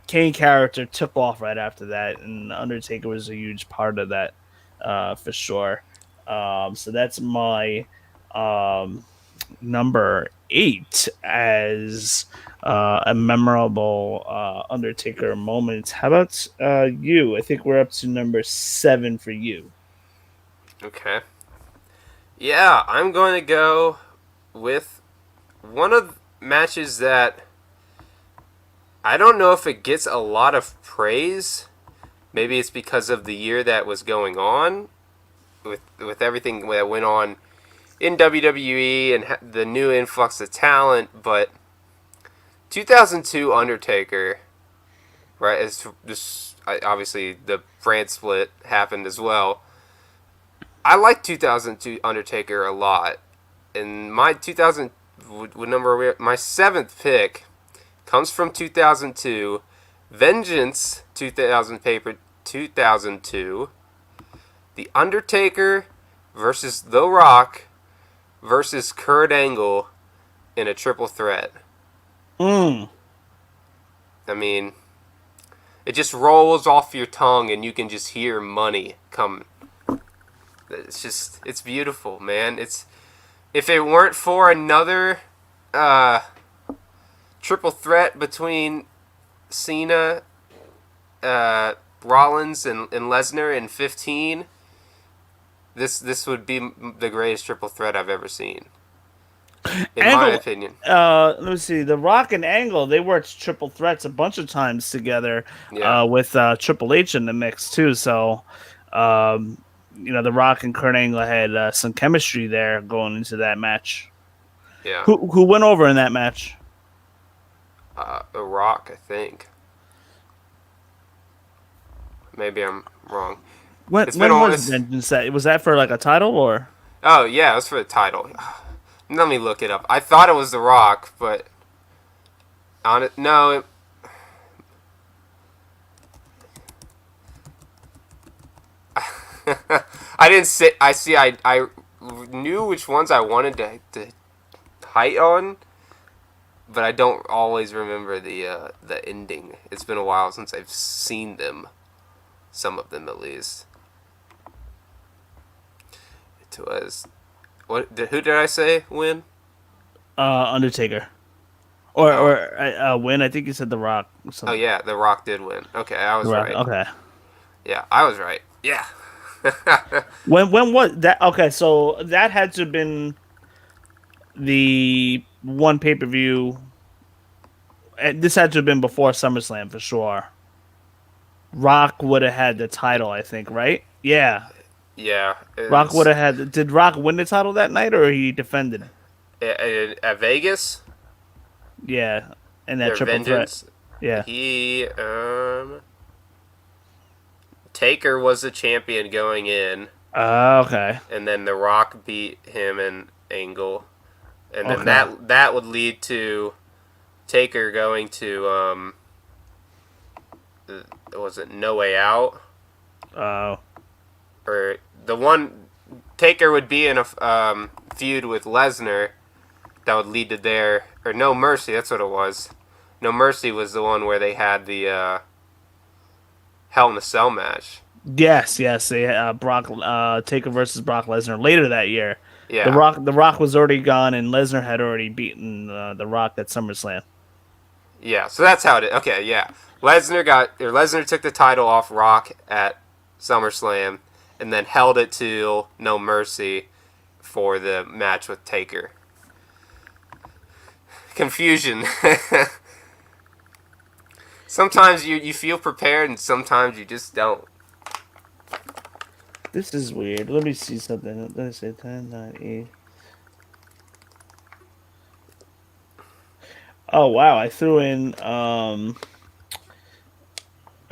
Kane character took off right after that, and Undertaker was a huge part of that for sure. So that's my number 8 as a memorable Undertaker moment. How about you? I think we're up to number 7 for you.
Okay. Yeah, I'm going to go with one of matches that I don't know if it gets a lot of praise. Maybe it's because of the year that was going on with everything that went on in WWE and the new influx of talent, but 2002 Undertaker, right? It's just obviously the brand split happened as well. I like 2002 Undertaker a lot, and my 2000 what number my seventh pick comes from 2002, Vengeance 2000 paper 2002, The Undertaker versus The Rock versus Kurt Angle in a triple threat.
Mm.
I mean, it just rolls off your tongue and you can just hear money come. It's beautiful, man. It's if it weren't for another triple threat between Cena, Rollins, and Lesnar in 15, this would be the greatest triple threat I've ever seen, in my
Angle,
opinion.
let me see. The Rock and Angle, they worked triple threats a bunch of times together,
Yeah,
with Triple H in the mix too. So, um, the Rock and Kurt Angle had some chemistry there going into that match.
yeah.
Who went over in that match?
The Rock, I think. Maybe I'm wrong.
When
It's been
when
all.
was
It's,
Vengeance? That was that for like a title or?
oh yeah, it was for the title. Let me look it up. I thought it was The Rock, but on it, no. I didn't say. I see. I knew which ones I wanted to height on, but I don't always remember the ending. It's been a while since I've seen them. Some of them, at least. It was who did I say win?
Undertaker.
Oh,
Win. I think you said The Rock. Or
oh
something.
yeah, The Rock did win. Okay, I
The
was
Rock.
right.
Okay.
Yeah, I was right. Yeah.
When was that? Okay, so that had to have been the one pay per view. This had to have been before SummerSlam for sure. Rock would have had the title, I think, right? Yeah,
Yeah,
Rock would
it's
have had. Did Rock win the title that night, or he defended?
at Vegas
Yeah, in that
or
triple threat.
Vengeance.
Yeah.
He Taker was the champion going in,
Okay.
and then The Rock beat him in Angle, and then
Okay.
that would lead to Taker going to was it No Way Out,
Oh.
or the one Taker would be in a feud with Lesnar that would lead to their or No Mercy. That's what it was. No Mercy was the one where they had the Hell in a Cell match.
Yes. Yes. Brock. Taker versus Brock Lesnar later that year. The
Yeah,
Rock. The Rock was already gone, and Lesnar had already beaten the Rock at SummerSlam.
yeah. So that's how it is. Okay, yeah. Lesnar took the title off Rock at SummerSlam, and then held it to No Mercy for the match with Taker. Confusion. Sometimes you feel prepared, and sometimes you just don't.
This is weird. Let me see something. Let me say 10, 9, 8. Oh wow, I threw in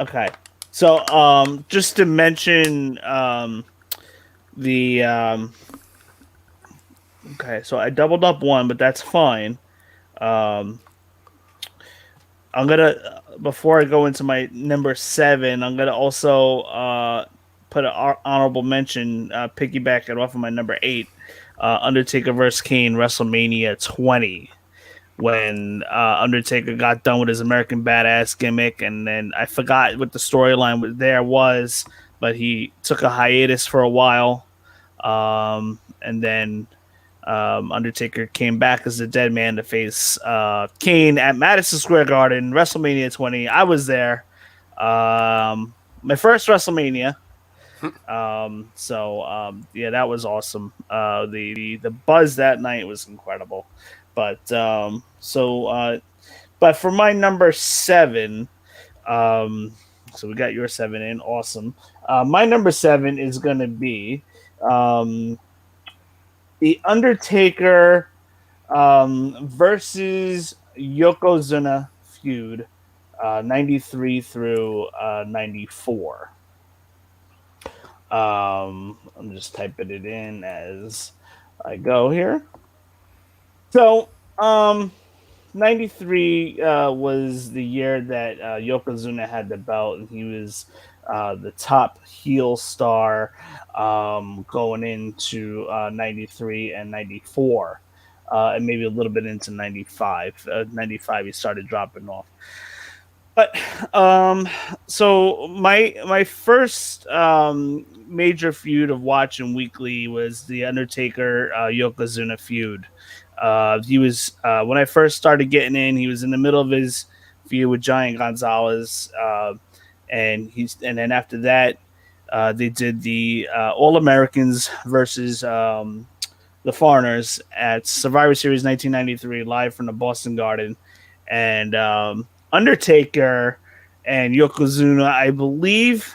okay. So just to mention the okay, so I doubled up one, but that's fine. Um I'm gonna before I go into my number 7, I'm gonna also put an honorable mention, piggyback it off of my number 8, Undertaker versus Kane, WrestleMania 20, when Undertaker got done with his American Badass gimmick, and then I forgot what the storyline there was, but he took a hiatus for a while, and then Undertaker came back as the dead man to face Kane at Madison Square Garden, WrestleMania 20. I was there. My first WrestleMania. Yeah, that was awesome. The buzz that night was incredible. But But for my number 7, um, so we got your 7 in, awesome. My number 7 is going to be um, the Undertaker versus Yokozuna feud, 93 through 94. I'm just typing it in as I go here. So, 93 was the year that Yokozuna had the belt, and he was the top heel star going into 93 and 94. And maybe a little bit into 95. 95, he started dropping off. But so my first major feud of watching weekly was the Undertaker Yokozuna feud. He was when I first started getting in, he was in the middle of his feud with Giant Gonzalez, and then after that, they did the All Americans versus the Foreigners at Survivor Series 1993, live from the Boston Garden, and Undertaker and Yokozuna, I believe,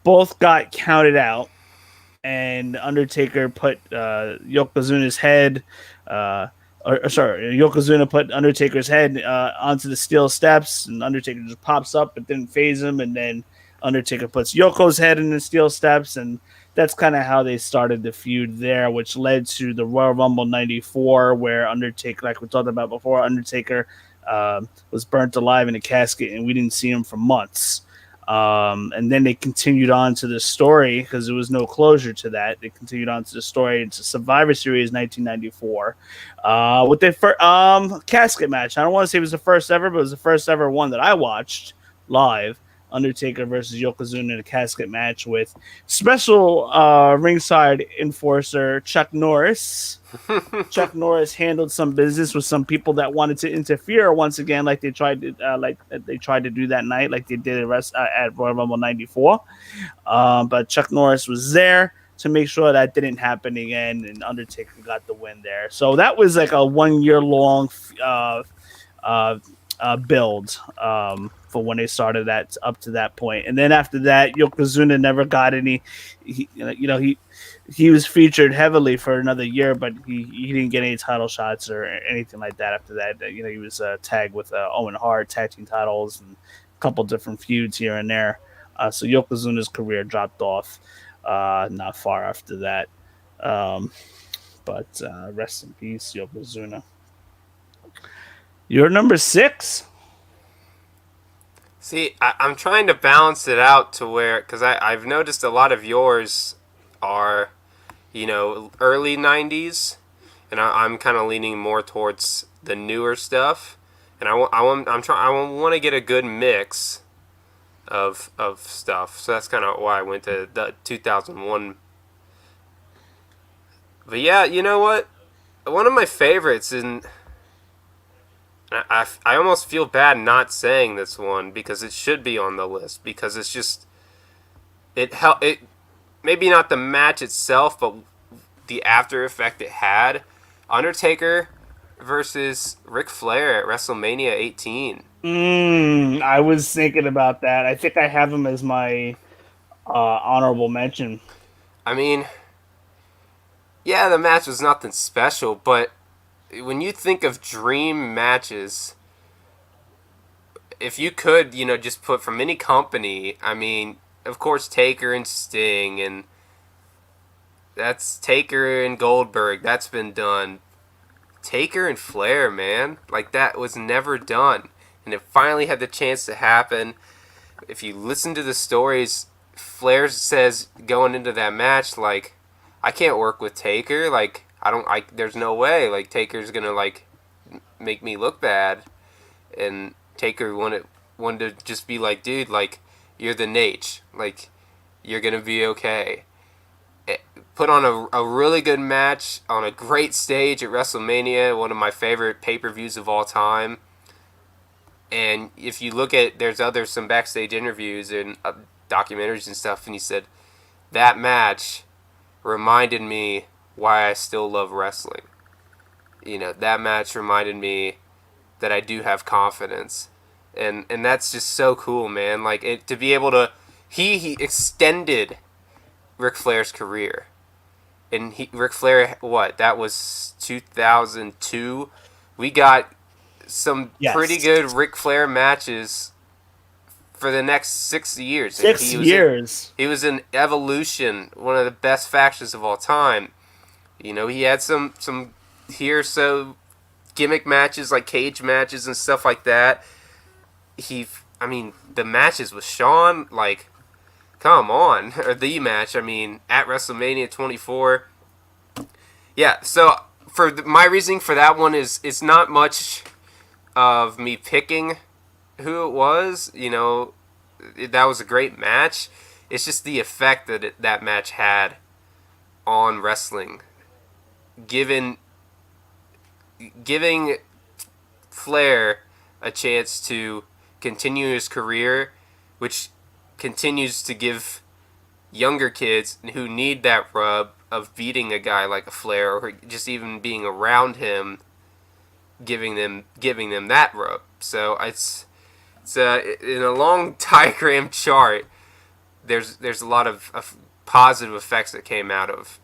both got counted out, and Undertaker put Yokozuna's head, uh, or sorry, Yokozuna put Undertaker's head onto the steel steps, and Undertaker just pops up, but didn't phase him, and then Undertaker puts Yoko's head in the steel steps, and that's kind of how they started the feud there, which led to the Royal Rumble '94, where Undertaker, like we talked about before, Undertaker was burnt alive in a casket, and we didn't see him for months. And then they continued on to the story because there was no closure to that. They continued on to the story into Survivor Series 1994 with their first casket match. I don't want to say it was the first ever, but it was the first ever one that I watched live. Undertaker versus Yokozuna in a casket match with special ringside enforcer Chuck Norris. Chuck Norris handled some business with some people that wanted to interfere once again, like they tried to do that night, like they did at Royal Rumble '94. But Chuck Norris was there to make sure that didn't happen again, and Undertaker got the win there. So that was like a 1 year long uh, build for when they started that up to that point. And then after that, Yokozuna never got any. He was featured heavily for another year, but he didn't get any title shots or anything like that after that. He was tagged with Owen Hart, tag team titles, and a couple different feuds here and there. So Yokozuna's career dropped off not far after that. Um, but rest in peace, Yokozuna. You're number 6.
See, I'm trying to balance it out to where, because I've noticed a lot of yours are, early 90s, and I'm kind of leaning more towards the newer stuff. And I want to get a good mix of stuff. So that's kind of why I went to the 2001. But yeah, you know what? One of my favorites, and I almost feel bad not saying this one because it should be on the list, because it's just it maybe not the match itself, but the after effect it had. Undertaker versus Ric Flair at WrestleMania 18.
I was thinking about that. I think I have him as my honorable mention.
I mean, yeah, the match was nothing special, but when you think of dream matches, if you could, just put from any company, I mean, of course, Taker and Sting, and that's Taker and Goldberg. That's been done. Taker and Flair, man, like that was never done, and it finally had the chance to happen. If you listen to the stories, Flair says going into that match, like, I can't work with Taker. Like, there's no way. Like, Taker's gonna like make me look bad, and Taker wanted to just be like, dude, like, you're the Nate, like, you're gonna be okay. Put on a really good match on a great stage at WrestleMania, one of my favorite pay-per-views of all time. And if you look at, there's some backstage interviews and documentaries and stuff, and he said, that match reminded me why I still love wrestling. That match reminded me that I do have confidence, and that's just so cool, man. Like to be able to, he extended Ric Flair's career, and Ric Flair, what, that was 2002. We got some pretty
Yes.
good Ric Flair matches for the next 6 years, and
Six years.
he was in Evolution, one of the best factions of all time. He had some here so gimmick matches like cage matches and stuff like that. I mean, the matches with Shawn, like, come on, or the match. I mean, at WrestleMania 24. Yeah. So my reasoning for that one is it's not much of me picking who it was. That was a great match. It's just the effect that that match had on wrestling, giving Flair a chance to continue his career, which continues to give younger kids who need that rub of beating a guy like a Flair or just even being around him, giving them that rub. So it's in a long diagram chart. There's a lot of positive effects that came out of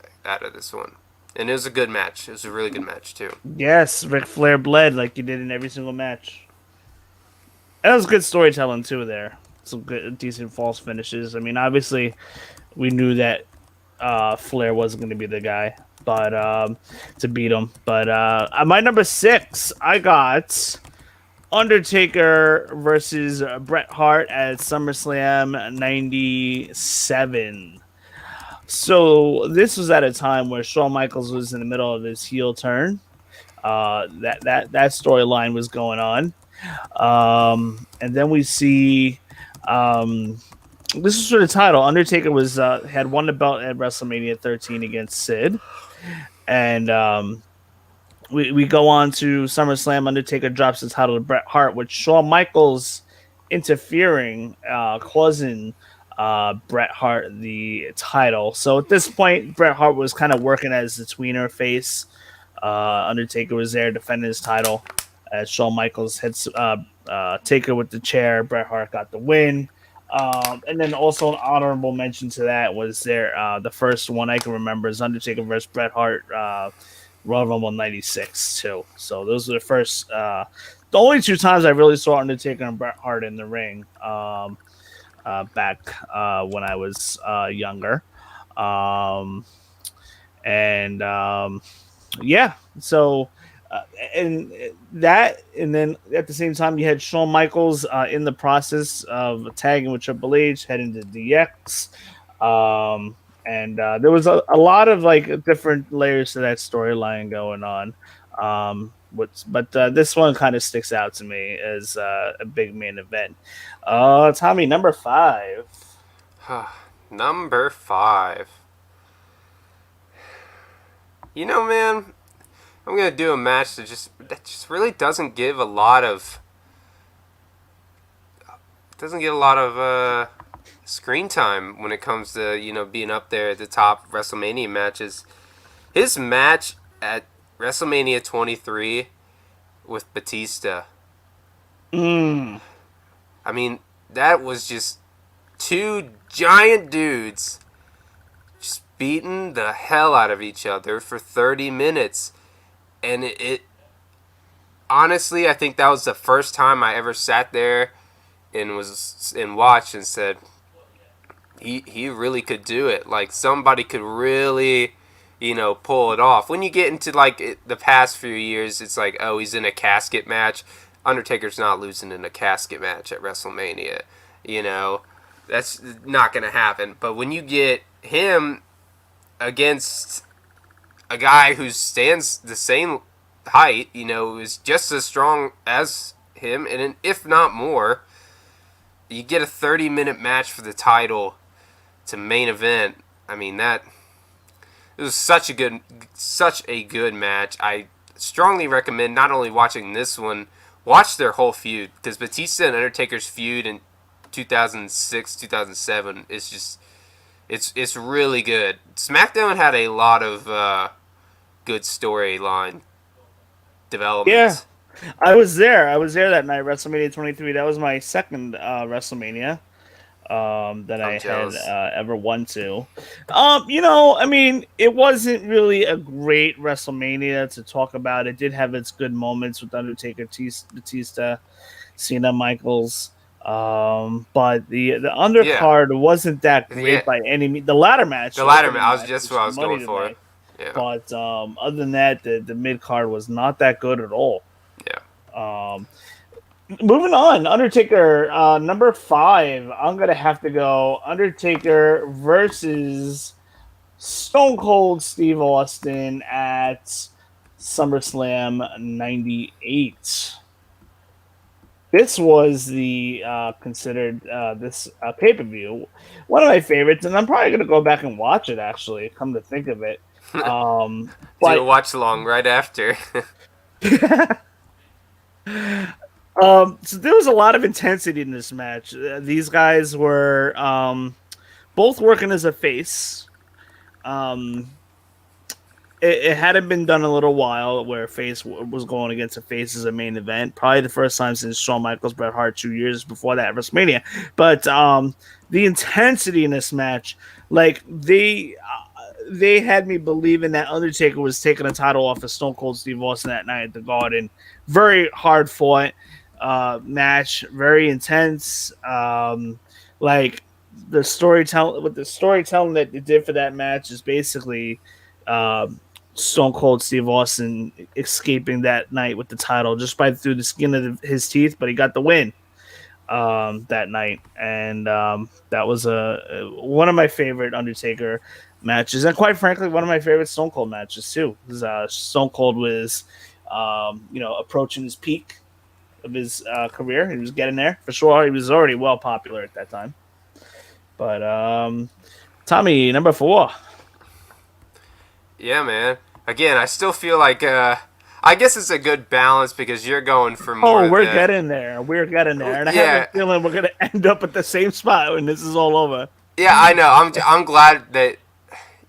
this one, and it was a good match. It was a really good match too.
Yes, Ric Flair bled like he did in every single match. And that was good storytelling too. There, some good, decent false finishes. I mean, obviously, we knew that Flair wasn't going to be the guy, but to beat him. But at my number 6, I got Undertaker versus Bret Hart at SummerSlam '97. So this was at a time where Shawn Michaels was in the middle of his heel turn. That storyline was going on, and then we see this was for the title. Undertaker was had won the belt at WrestleMania 13 against Sid, and we go on to SummerSlam. Undertaker drops the title to Bret Hart, with Shawn Michaels interfering, causing Bret Hart the title. So at this point, Bret Hart was kind of working as the tweener face. Undertaker was there defending his title as Shawn Michaels hits Taker with the chair. Bret Hart got the win. And then also an honorable mention to that was the first one I can remember is Undertaker versus Bret Hart, Royal Rumble '96 too. So those were the only 2 times I really saw Undertaker and Bret Hart in the ring. Back when I was younger. And yeah, so and then at the same time you had Shawn Michaels in the process of tagging with Triple H, heading to DX. And there was a lot of like different layers to that storyline going on. But this one kind of sticks out to me as a big main event. Tommy, number 5.
Number 5. Man, I'm gonna do a match that just really doesn't give a lot of screen time when it comes to being up there at the top WrestleMania matches. His match at WrestleMania 23 with Batista.
Mm.
I mean, that was just 2 giant dudes just beating the hell out of each other for 30 minutes. And it honestly, I think that was the first time I ever sat there and watched and said, he really could do it. Like, somebody could really, pull it off. When you get into like the past few years, it's like, oh, he's in a casket match. Undertaker's not losing in a casket match at WrestleMania. That's not going to happen. But when you get him against a guy who stands the same height, is just as strong as him, and if not more, you get a 30-minute match for the title to main event. I mean, it was such a good match. I strongly recommend not only watching this one, watch their whole feud, because Batista and Undertaker's feud in 2006, 2007 is just it's really good. SmackDown had a lot of good storyline developments.
I was there. I was there that night, WrestleMania 23. That was my second WrestleMania that
I'm
I had
jealous.
ever won to. I mean, it wasn't really a great WrestleMania to talk about. It did have its good moments with Undertaker, Batista, Cena, Michaels. But the
Yeah,
undercard wasn't that
yeah.
great by any means. The ladder match,
The
the
latter,
opening
I was
match,
just what
was
I was
money
going
to
for.
me.
Yeah,
But other than that, the mid card was not that good at all.
yeah.
Um, Moving on, Undertaker number 5. I'm gonna have to go Undertaker versus Stone Cold Steve Austin at SummerSlam '98. This was the considered this pay per view, one of my favorites, and I'm probably gonna go back and watch it. Actually, come to think of it,
Do a
but
watch along right after.
so there was a lot of intensity in this match. These guys were both working as a face. Um, it hadn't been done in a little while where face was going against a face as a main event. Probably the first time since Shawn Michaels, Bret Hart 2 years before that WrestleMania. But the intensity in this match, like they had me believing that Undertaker was taking the title off of Stone Cold Steve Austin that night at the Garden. Very hard fought match, very intense. Like the storytelling that they did for that match is basically Stone Cold Steve Austin escaping that night with the title just by through the skin of his teeth, but he got the win that night, and that was one of my favorite Undertaker matches, and quite frankly, one of my favorite Stone Cold matches too. Stone Cold was, approaching his peak of his career. He was getting there for sure. He was already well popular at that time. But Tommy, number 4.
Yeah, man. Again, I still feel like I guess it's a good balance because you're going for more
Oh,
of
we're
the
getting there. We're getting there, and I have a
yeah,
feeling we're gonna end up at the same spot when this is all over.
yeah. I know. I'm glad that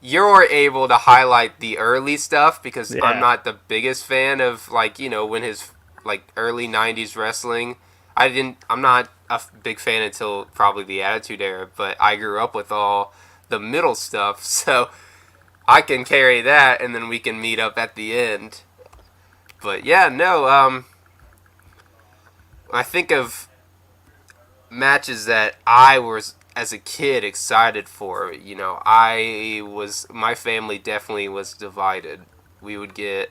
you're able to highlight the early stuff because I'm
Yeah.
not the biggest fan of like when his like early '90s wrestling. I'm not a big fan until probably the Attitude Era, but I grew up with all the middle stuff, so I can carry that, and then we can meet up at the end. But yeah, no. I think of matches that I was as a kid excited for. My family definitely was divided. We would get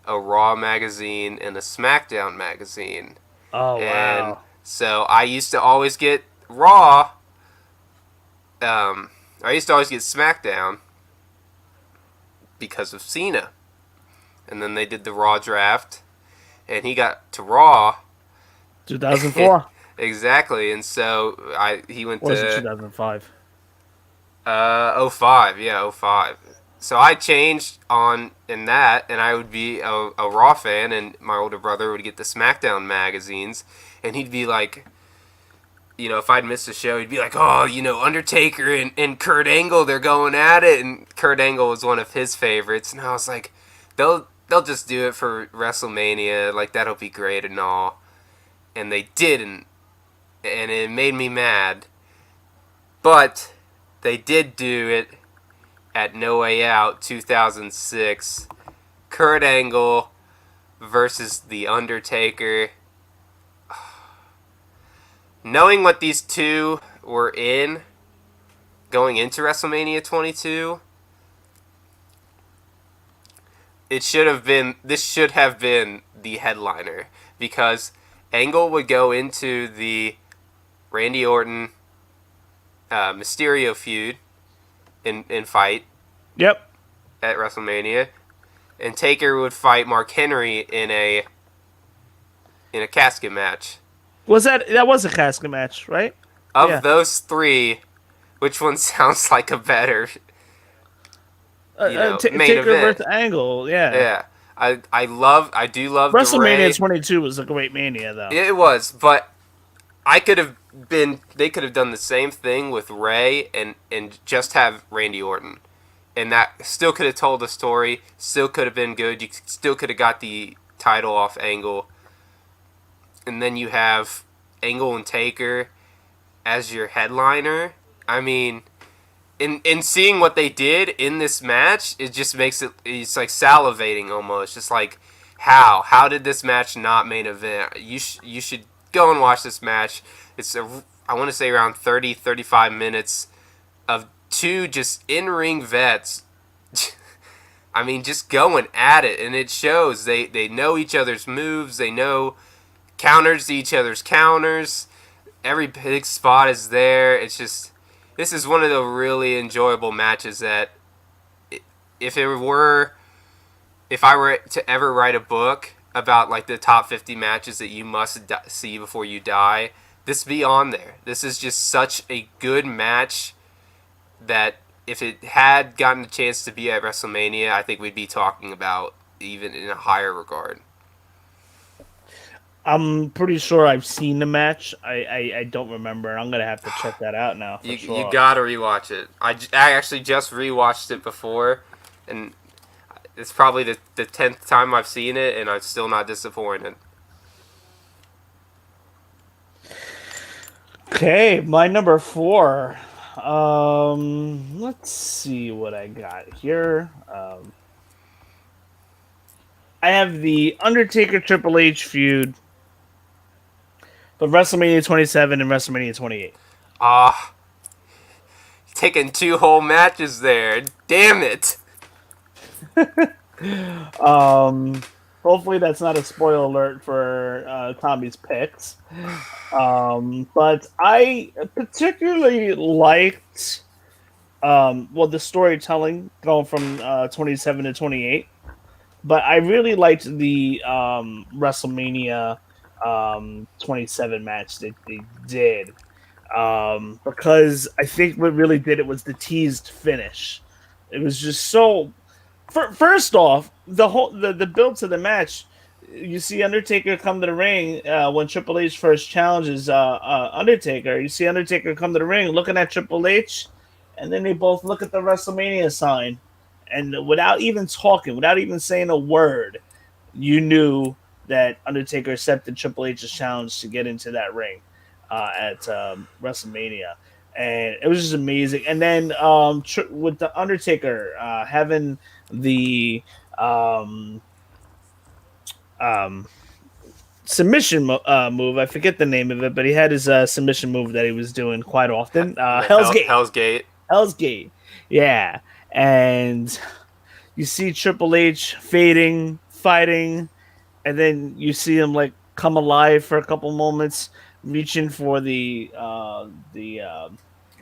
a Raw magazine and a SmackDown magazine,
Oh
and
wow.
so I used to always get Raw. Um, I used to always get SmackDown because of Cena, and then they did the Raw draft, and he got to Raw.
2004.
Exactly, and so he went
Or was it
to
2005?
'05, yeah, '05. So I changed on in that, and I would be a Raw fan, and my older brother would get the SmackDown magazines, and he'd be like, if I'd missed a show, he'd be like, oh, Undertaker and Kurt Angle, they're going at it, and Kurt Angle was one of his favorites, and I was like, they'll just do it for WrestleMania, like that'll be great and all, and they didn't, and it made me mad, but they did do it at No Way Out 2006. Kurt Angle versus The Undertaker. Knowing what these two were in going into WrestleMania 22, this should have been the headliner because Angle would go into the Randy Orton Mysterio feud in fight
Yep.
at WrestleMania, and Taker would fight Mark Henry in a casket match.
That was a casket match, right?
Of
Yeah.
those three, which one sounds like a better main
Taker
event?
versus Angle. Yeah.
Yeah, I do love the
WrestleMania
Ray.
22 was a great mania, though.
It was, but they could have done the same thing with Ray and just have Randy Orton. And that still could have told a story, still could have been good. You still could have got the title off Angle. and then you have Angle and Taker as your headliner. I mean, in seeing what they did in this match, it just makes it's like salivating almost. Just like how did this match not main event? You should go and watch this match. I want to say around 35 minutes of two just in-ring vets. I mean, just going at it, and it shows. They know each other's moves. They know counters to each other's counters. Every big spot is there. It's just, this is one of the really enjoyable matches that if it were if I were to ever write a book about like the top 50 matches that you must see before you die, this be on there. This is just such a good match that if it had gotten a chance to be at WrestleMania, I think we'd be talking about even in a higher regard.
I'm pretty sure I've seen the match. I don't remember. I'm gonna have to check that out now for
You
sure.
gotta rewatch it. I actually just rewatched it before, and it's probably the 10th time I've seen it, and I'm still not disappointed.
Okay, my number 4. Let's see what I got here. I have the Undertaker Triple H feud for WrestleMania 27 and WrestleMania 28.
Ah, taking 2 whole matches there. Damn it.
Um, Hopefully that's not a spoiler alert for Tommy's picks. But I particularly liked the storytelling going from 27 to 28. But I really liked the WrestleMania 27 match that they did, because I think what really did it was the teased finish. It was just so. First off, the build to the match. You see Undertaker come to the ring when Triple H first challenges Undertaker. You see Undertaker come to the ring looking at Triple H, and then they both look at the WrestleMania sign, and without even talking, without even saying a word, you knew that Undertaker accepted Triple H's challenge to get into that ring at WrestleMania, and it was just amazing. And then with the Undertaker having the um, submission move, I forget the name of it, but he had his submission move that he was doing quite often. Hell's Gate.
Hell's Gate.
Hell's Gate. Yeah, and you see Triple H fading, fighting, and then you see him like come alive for a couple moments, reaching for the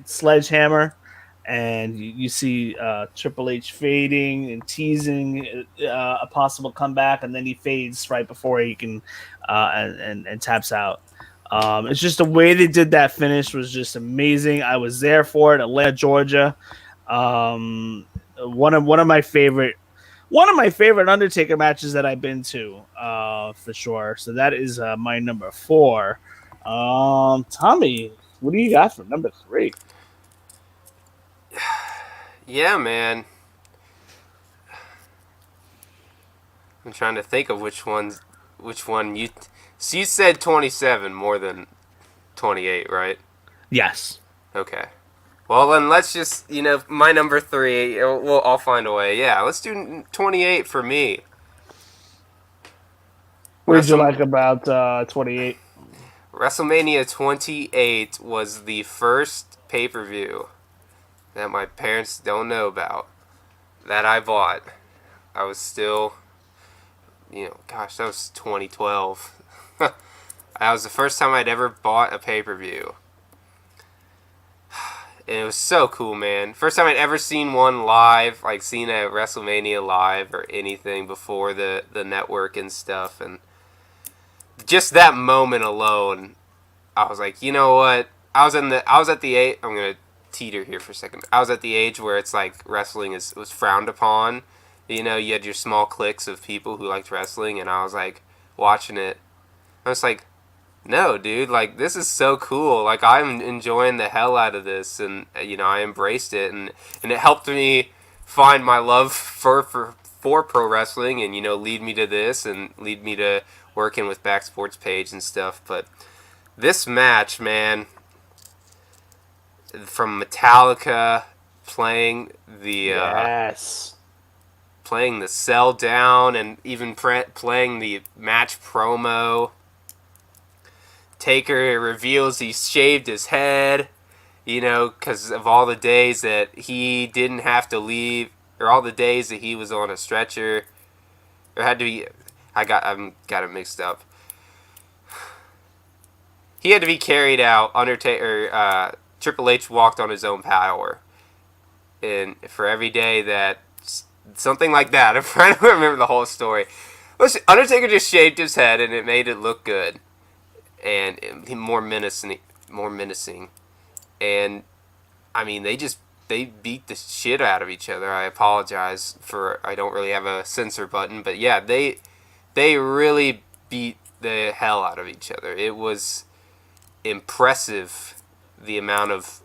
sledgehammer, and you see Triple H fading and teasing a possible comeback, and then he fades right before he can and taps out. It's just the way they did that finish was just amazing. I was there for it, Atlanta, Georgia. One of my favorite Undertaker matches that I've been to, for sure. So that is my number 4. Tommy, what do you got for number 3?
Yeah, man. I'm trying to think of which one you. So you said 27 more than 28, right?
Yes.
Okay. Well, then let's just, my number 3. Well, I'll find a way. Yeah, let's do 28 for me.
What did you like about 28?
WrestleMania 28 was the first pay-per-view that my parents don't know about that I bought. I was still, gosh, that was 2012. That was the first time I'd ever bought a pay-per-view. And it was so cool, man. First time I'd ever seen one live, like seen a WrestleMania live or anything before the network and stuff. And just that moment alone, I was like, you know what? I was at the age. I'm gonna teeter here for a second. I was at the age where it's like wrestling was frowned upon. You had your small cliques of people who liked wrestling, and I was like watching it. I was like, no, dude, like this is so cool. Like I'm enjoying the hell out of this, and I embraced it, and it helped me find my love for pro wrestling, and lead me to this, and lead me to working with Back Sports Page and stuff. But this match, man, from Metallica playing
Yes.
playing the Sell Down and even playing the match promo. Taker reveals he shaved his head, because of all the days that he didn't have to leave, or all the days that he was on a stretcher, or had to be. I'm got it mixed up. He had to be carried out. Triple H walked on his own power, and for every day that something like that, if I don't remember the whole story. Listen, Undertaker just shaved his head, and it made it look good, and more menacing. And I mean, they beat the shit out of each other. I apologize for I don't really have a censor button, but yeah, they really beat the hell out of each other. It was impressive the amount of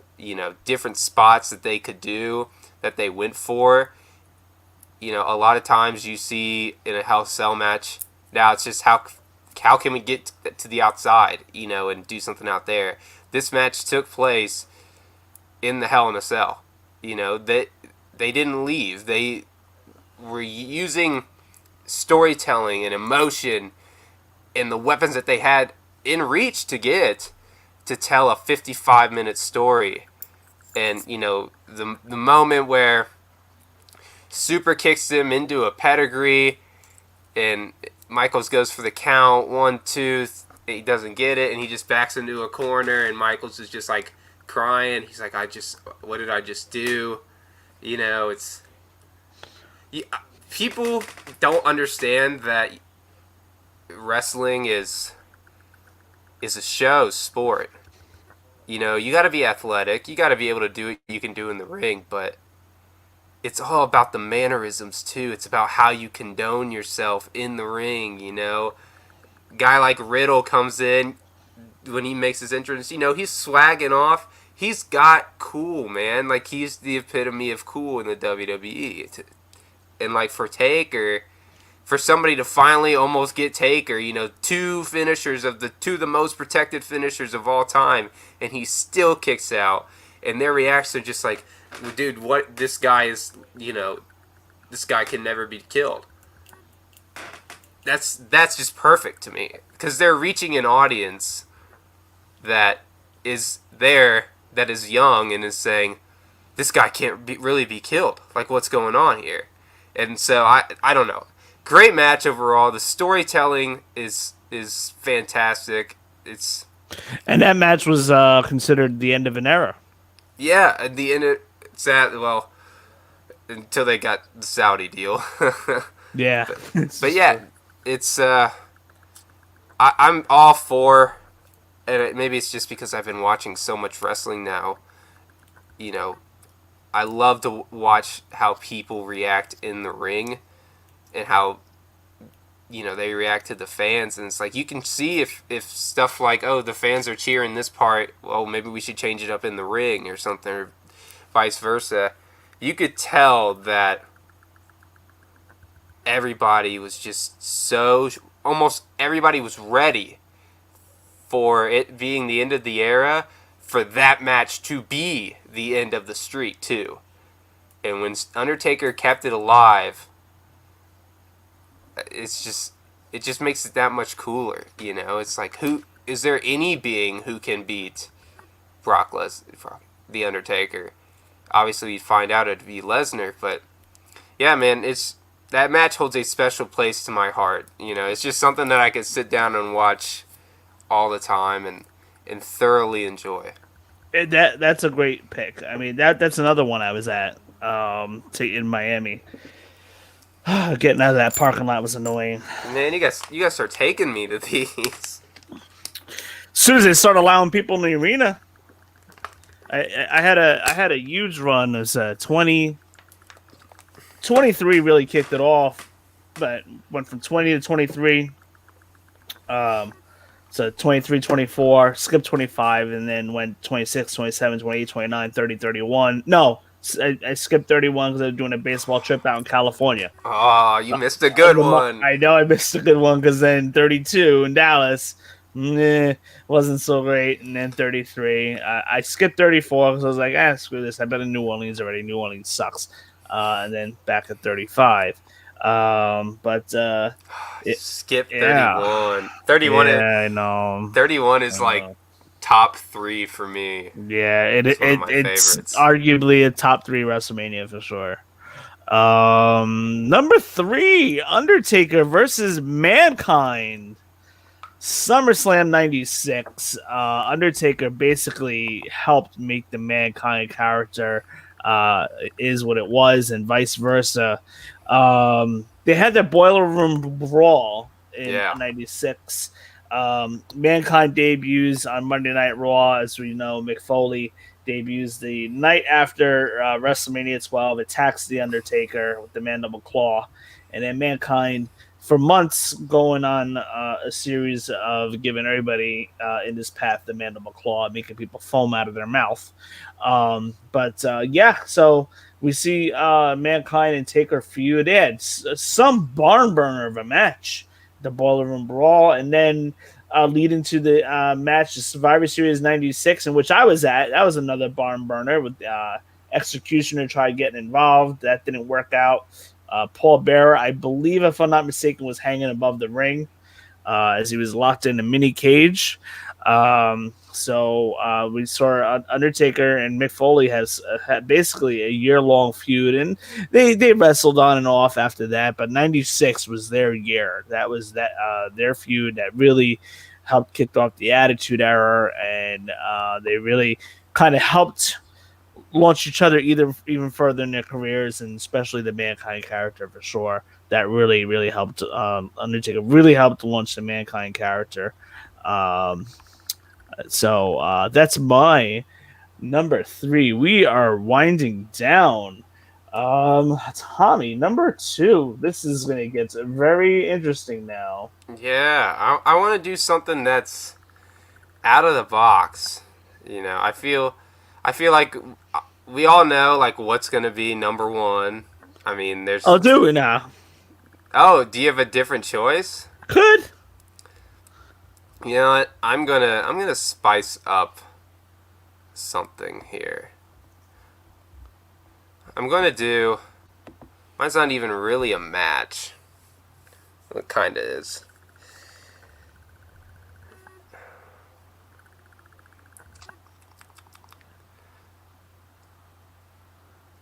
different spots that they could do, that they went for. A lot of times you see in a Hell Cell match, now it's just how can we get to the outside, and do something out there. This match took place in the Hell in a Cell. They didn't leave. They were using storytelling and emotion and the weapons that they had in reach to tell a 55-minute story. And the moment where Super kicks him into a pedigree and Michaels goes for the count, 1, 2, he doesn't get it, and he just backs into a corner, and Michaels is just like crying. He's like, what did I just do? It's people don't understand that wrestling is a sport. You got to be athletic. You got to be able to do what you can do in the ring, but it's all about the mannerisms too. It's about how you condone yourself in the ring. Guy like Riddle comes in when he makes his entrance. He's swagging off. He's got cool, man. Like, he's the epitome of cool in the WWE. And like for Taker, for somebody to finally almost get Taker, two finishers of the most protected finishers of all time, and he still kicks out, and their reactions are just like, dude, what? This guy is, this guy can never be killed. That's just perfect to me, because they're reaching an audience that is there, that is young, and is saying, this guy can't really be killed. Like, what's going on here? And so I don't know. Great match overall. The storytelling is fantastic.
And that match was considered the end of an era.
Yeah, at the end until they got the Saudi deal.
Yeah.
but yeah, it's I'm all for, and maybe it's just because I've been watching so much wrestling now. I love to watch how people react in the ring, and how they react to the fans, and it's like you can see if stuff like, oh, the fans are cheering this part, well, maybe we should change it up in the ring or something, or vice versa. You could tell that everybody was just almost everybody was ready for it being the end of the era, for that match to be the end of the streak too. And when Undertaker kept it alive, it just makes it that much cooler. It's like, who is there any being who can beat Brock Lesnar, the Undertaker? Obviously, you'd find out it'd be Lesnar, but yeah, man, that match holds a special place to my heart. It's just something that I could sit down and watch all the time and thoroughly enjoy.
That's a great pick. I mean, that's another one I was at in Miami. Getting out of that parking lot was annoying.
Man, you guys start taking me to these.
As soon as they start allowing people in the arena, I had a huge run. It was 23 really kicked it off, but went from 20 to 23. So 23, 24, skipped 25, and then went 26, 27, 28, 29, 30, 31. No, I skipped 31 because I was doing a baseball trip out in California.
Oh, you missed a good one.
I know I missed a good one because then 32 in Dallas, wasn't so great, and then 33. I skipped 34 because I was like, screw this. I've been in New Orleans already. New Orleans sucks. And then back at 35. But it,
Skip
yeah,
31. 31 is,
yeah, I know.
31 is like
Uh,
top 3 for me.
yeah,
It's one of my
it's
favorites.
arguably a top three WrestleMania for sure. Number three, Undertaker versus Mankind. SummerSlam 96. Undertaker basically helped make the Mankind character uh, is what it was, and vice versa. They had that boiler room brawl in
Yeah.
'96. Mankind debuts on Monday Night Raw, as we know. Mick Foley debuts the night after WrestleMania 12, attacks the Undertaker with the Mandible Claw, and then Mankind for months going on a series of giving everybody in this path the mandible claw, making people foam out of their mouth. Yeah, so we see Mankind and Taker feud. They had some barn burner of a match, the Boiler Room Brawl, and then leading to the match, the Survivor Series 96, in which I was at. That was another barn burner with Executioner tried getting involved. That didn't work out. Paul Bearer, I believe, if I'm not mistaken, was hanging above the ring as he was locked in a mini cage. We saw Undertaker and Mick Foley has had basically a year-long feud, and they wrestled on and off after that. But '96 was their year. That was their feud that really helped kick off the Attitude Era, and they really kind of helped launch each other even further in their careers, and especially the Mankind character for sure. That really helped. Undertaker really helped launch the Mankind character. Um, that's my number three. We are winding down. Tommy, number two. This is going to get very interesting now.
Yeah, I want to do something that's out of the box. I feel like we all know like what's gonna be number one. I mean, there's.
I'll do it now.
Oh, do you have a different choice?
Could.
You know what? I'm gonna spice up something here. I'm gonna do. Mine's not even really a match. Well, it kinda is.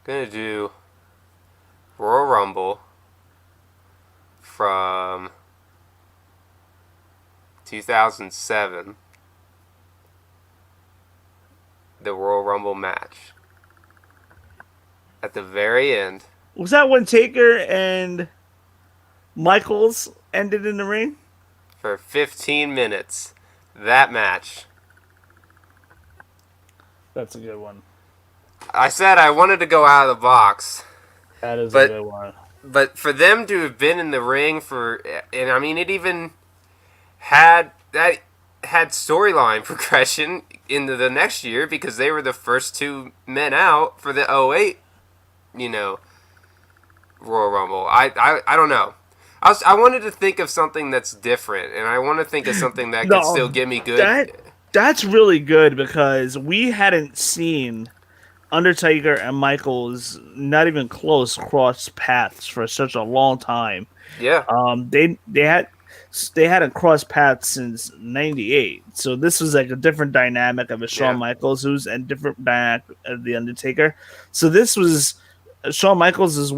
Gonna do Royal Rumble from 2007, the Royal Rumble match. At the very end,
Was that when Taker and Michaels ended in the ring?
for 15 minutes, that match.
That's a good one.
I said I wanted to go out of the box,
That is a
but
good one.
but for them to have been in the ring for, and I mean, it even had storyline progression into the next year because they were the first two men out for the '08, Royal Rumble. I don't know. I wanted to think of something that's different, and I want to think of something that could still give me good.
That's really good because we hadn't seen Undertaker and Michaels not even close cross paths for such a long time.
Yeah,
They hadn't crossed paths since '98, so this was like a different dynamic of a Shawn
Yeah.
Michaels who's and different dynamic of the Undertaker. So this was Shawn Michaels is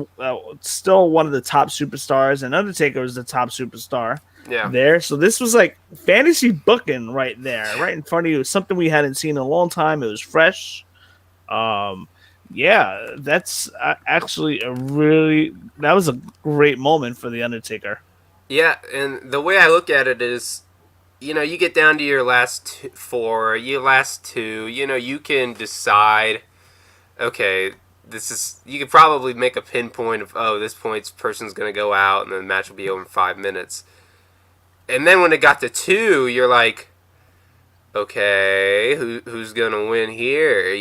still one of the top superstars, and Undertaker was the top superstar
yeah.
there. So this was like fantasy booking right there, right in front of you. Something we hadn't seen in a long time. It was fresh. Yeah, that's actually that was a great moment for the Undertaker.
Yeah, and the way I look at it is, you get down to your your last two, you can decide, okay, you could probably make a pinpoint of, oh, this person's going to go out and then the match will be over in 5 minutes. And then when it got to two, you're like, okay, who's going to win here,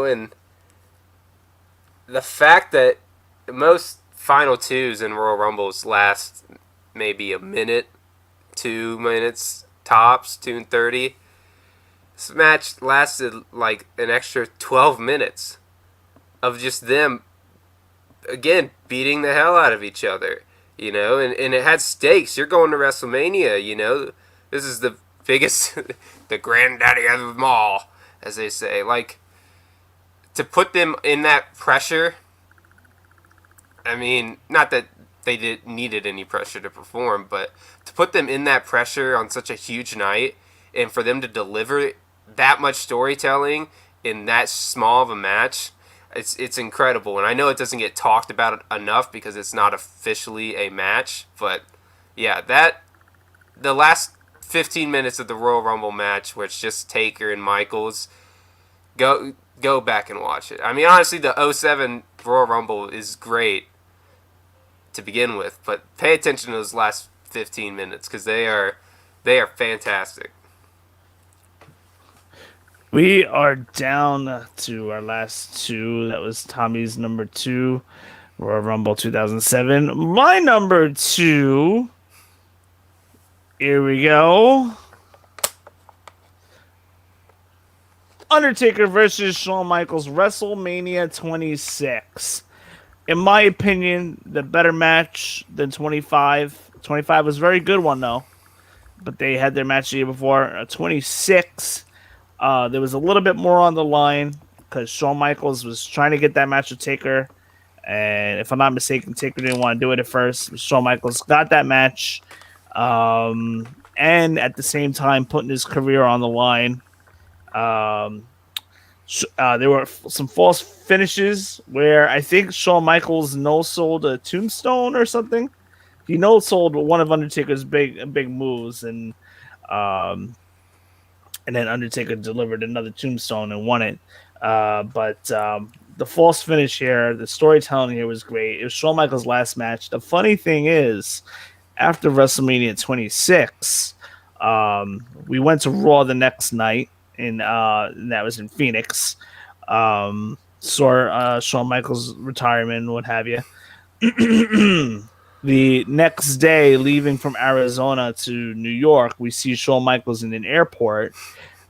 and the fact that most final twos in Royal Rumbles last maybe a minute, 2 minutes tops, 2:30. This match lasted like an extra 12 minutes of just them again beating the hell out of each other, and it had stakes. You're going to WrestleMania. This is the biggest, the granddaddy of them all, as they say. Like, to put them in that pressure, I mean, not that needed any pressure to perform, but to put them in that pressure on such a huge night and for them to deliver that much storytelling in that small of a match, it's incredible. And I know it doesn't get talked about enough because it's not officially a match, but yeah, the last 15 minutes of the Royal Rumble match, where it's just Taker and Michaels, go back and watch it. I mean, honestly, the '07 Royal Rumble is great to begin with, but pay attention to those last 15 minutes because they are fantastic.
We are down to our last two. That was Tommy's number two, Royal Rumble 2007. My number two. Here we go. Undertaker versus Shawn Michaels, WrestleMania 26. In my opinion, the better match than 25. 25 was a very good one, though. But they had their match the year before. 26, there was a little bit more on the line because Shawn Michaels was trying to get that match with Taker. And if I'm not mistaken, Taker didn't want to do it at first. Shawn Michaels got that match. And at the same time, putting his career on the line. Um, there were some false finishes where I think Shawn Michaels no sold a tombstone or something. He no sold one of Undertaker's big moves, um, and then Undertaker delivered another tombstone and won it. But the false finish here, the storytelling here was great. It was Shawn Michaels' last match. The funny thing is, after WrestleMania 26, we went to Raw the next night, and that was in Phoenix. Saw Shawn Michaels' retirement, what have you. The next day, leaving from Arizona to New York, we see Shawn Michaels in an airport.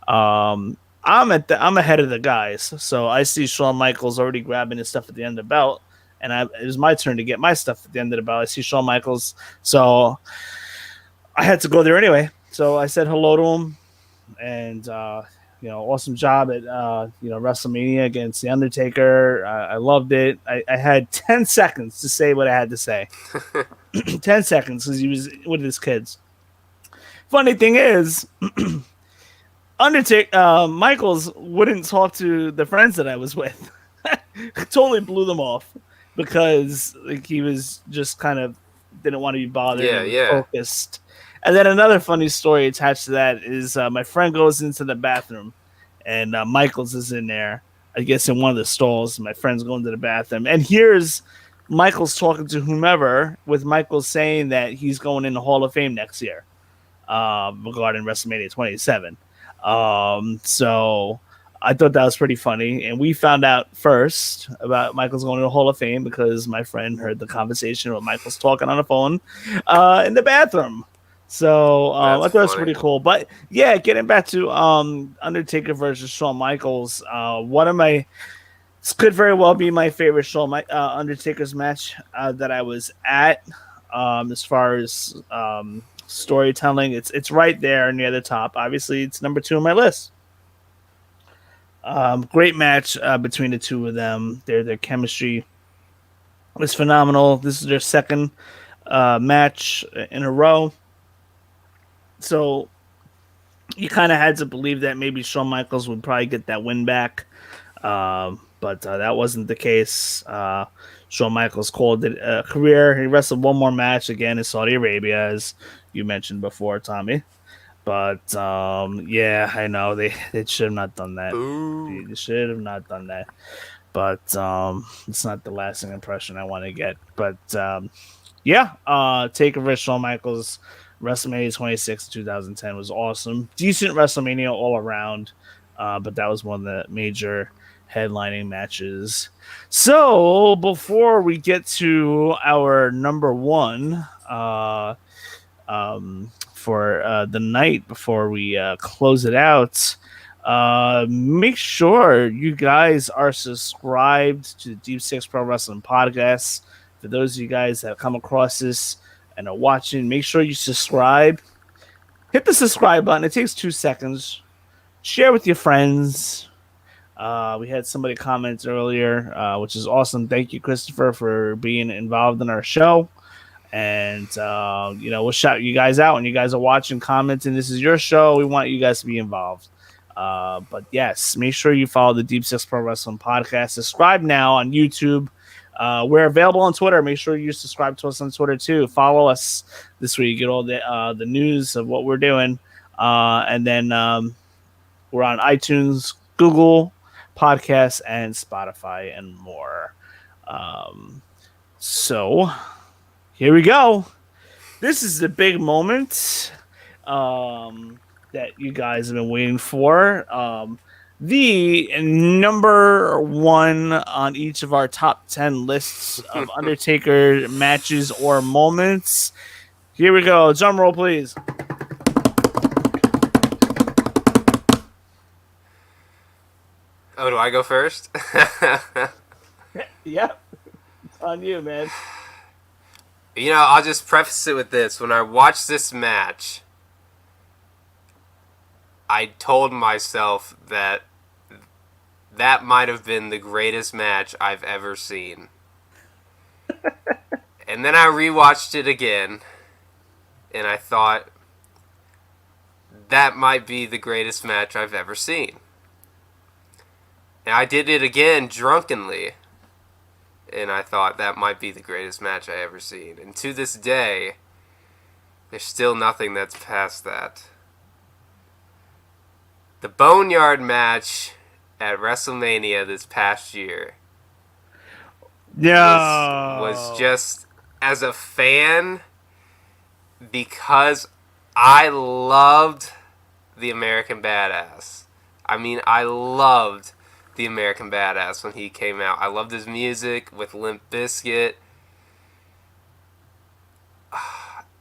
I'm ahead of the guys, so I see Shawn Michaels already grabbing his stuff at the end of the belt, and it was my turn to get my stuff at the end of the belt. I see Shawn Michaels, so I had to go there anyway. So I said hello to him, and awesome job at WrestleMania against the Undertaker. I loved it. I had 10 seconds to say what I had to say. 10 seconds because he was with his kids. Funny thing is, Michaels wouldn't talk to the friends that I was with. Totally blew them off because he was just kind of didn't want to be bothered
Yeah,
and
yeah.
focused. And then another funny story attached to that is my friend goes into the bathroom and Michaels is in there, I guess in one of the stalls. My friend's going to the bathroom and here's Michaels talking to whomever with Michaels saying that he's going in the Hall of Fame next year regarding WrestleMania 27. So I thought that was pretty funny. And we found out first about Michaels going to the Hall of Fame because my friend heard the conversation with Michaels talking on the phone in the bathroom. So
That's
I thought it was
funny.
pretty cool. But yeah, getting back to Undertaker versus Shawn Michaels, one of my this could very well be my favorite Undertaker's match that I was at. As far as storytelling, it's right there near the top. Obviously, it's number 2 on my list. Great match between the two of them. Their chemistry was phenomenal. This is their second match in a row. So you kind of had to believe that maybe Shawn Michaels would probably get that win back. But that wasn't the case. Shawn Michaels called it a career. He wrestled one more match again in Saudi Arabia, as you mentioned before, Tommy. But yeah, I know they should have not done that.
Boo.
They should have not done that. But it's not the lasting impression I want to get. But yeah, Taker vs. Shawn Michaels, WrestleMania 26 2010 was awesome. Decent WrestleMania all around. But that was one of the major headlining matches. So before we get to our number one for the night, before we close it out, make sure you guys are subscribed to the Deep Six Pro Wrestling Podcast. For those of you guys that have come across this and are watching, make sure you subscribe. Hit the subscribe button. It takes 2 seconds. Share with your friends. We had somebody comment earlier, which is awesome. Thank you, Christopher, for being involved in our show. And, we'll shout you guys out when you guys are watching, commenting. This is your show. We want you guys to be involved. But yes, make sure you follow the Deep Six Pro Wrestling Podcast. Subscribe now on YouTube. We're available on Twitter. Make sure you subscribe to us on Twitter too. Follow us this way. You get all the news of what we're doing. And then we're on iTunes, Google Podcasts, and Spotify, and more. So here we go. This is the big moment that you guys have been waiting for. The number one on each of our top 10 lists of Undertaker matches or moments. Here we go. Drum roll, please.
Oh, do I go first?
Yep. It's on you, man.
I'll just preface it with this. When I watched this match, I told myself that might have been the greatest match I've ever seen. And then I rewatched it again, and I thought, that might be the greatest match I've ever seen. And I did it again drunkenly, and I thought that might be the greatest match I ever seen. And to this day, there's still nothing that's past that. The Boneyard match at WrestleMania this past year was just, as a fan, because I loved the American Badass. I loved the American Badass when he came out. I loved his music with Limp Bizkit.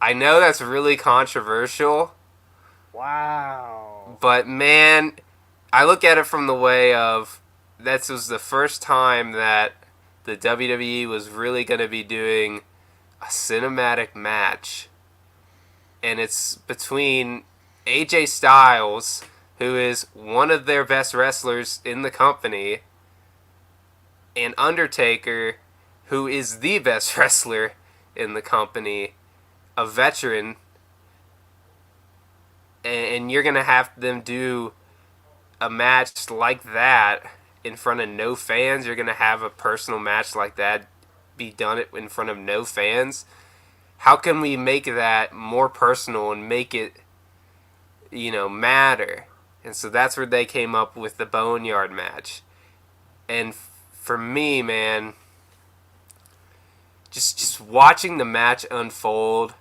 I know that's really controversial.
Wow.
But man, I look at it from the way of, this was the first time that the WWE was really going to be doing a cinematic match. And it's between AJ Styles, who is one of their best wrestlers in the company, and Undertaker, who is the best wrestler in the company, a veteran. And you're going to have them do a match like that in front of no fans. You're going to have a personal match like that be done in front of no fans. How can we make that more personal and make it, matter? And so that's where they came up with the Boneyard match. And for me, man, just watching the match unfold,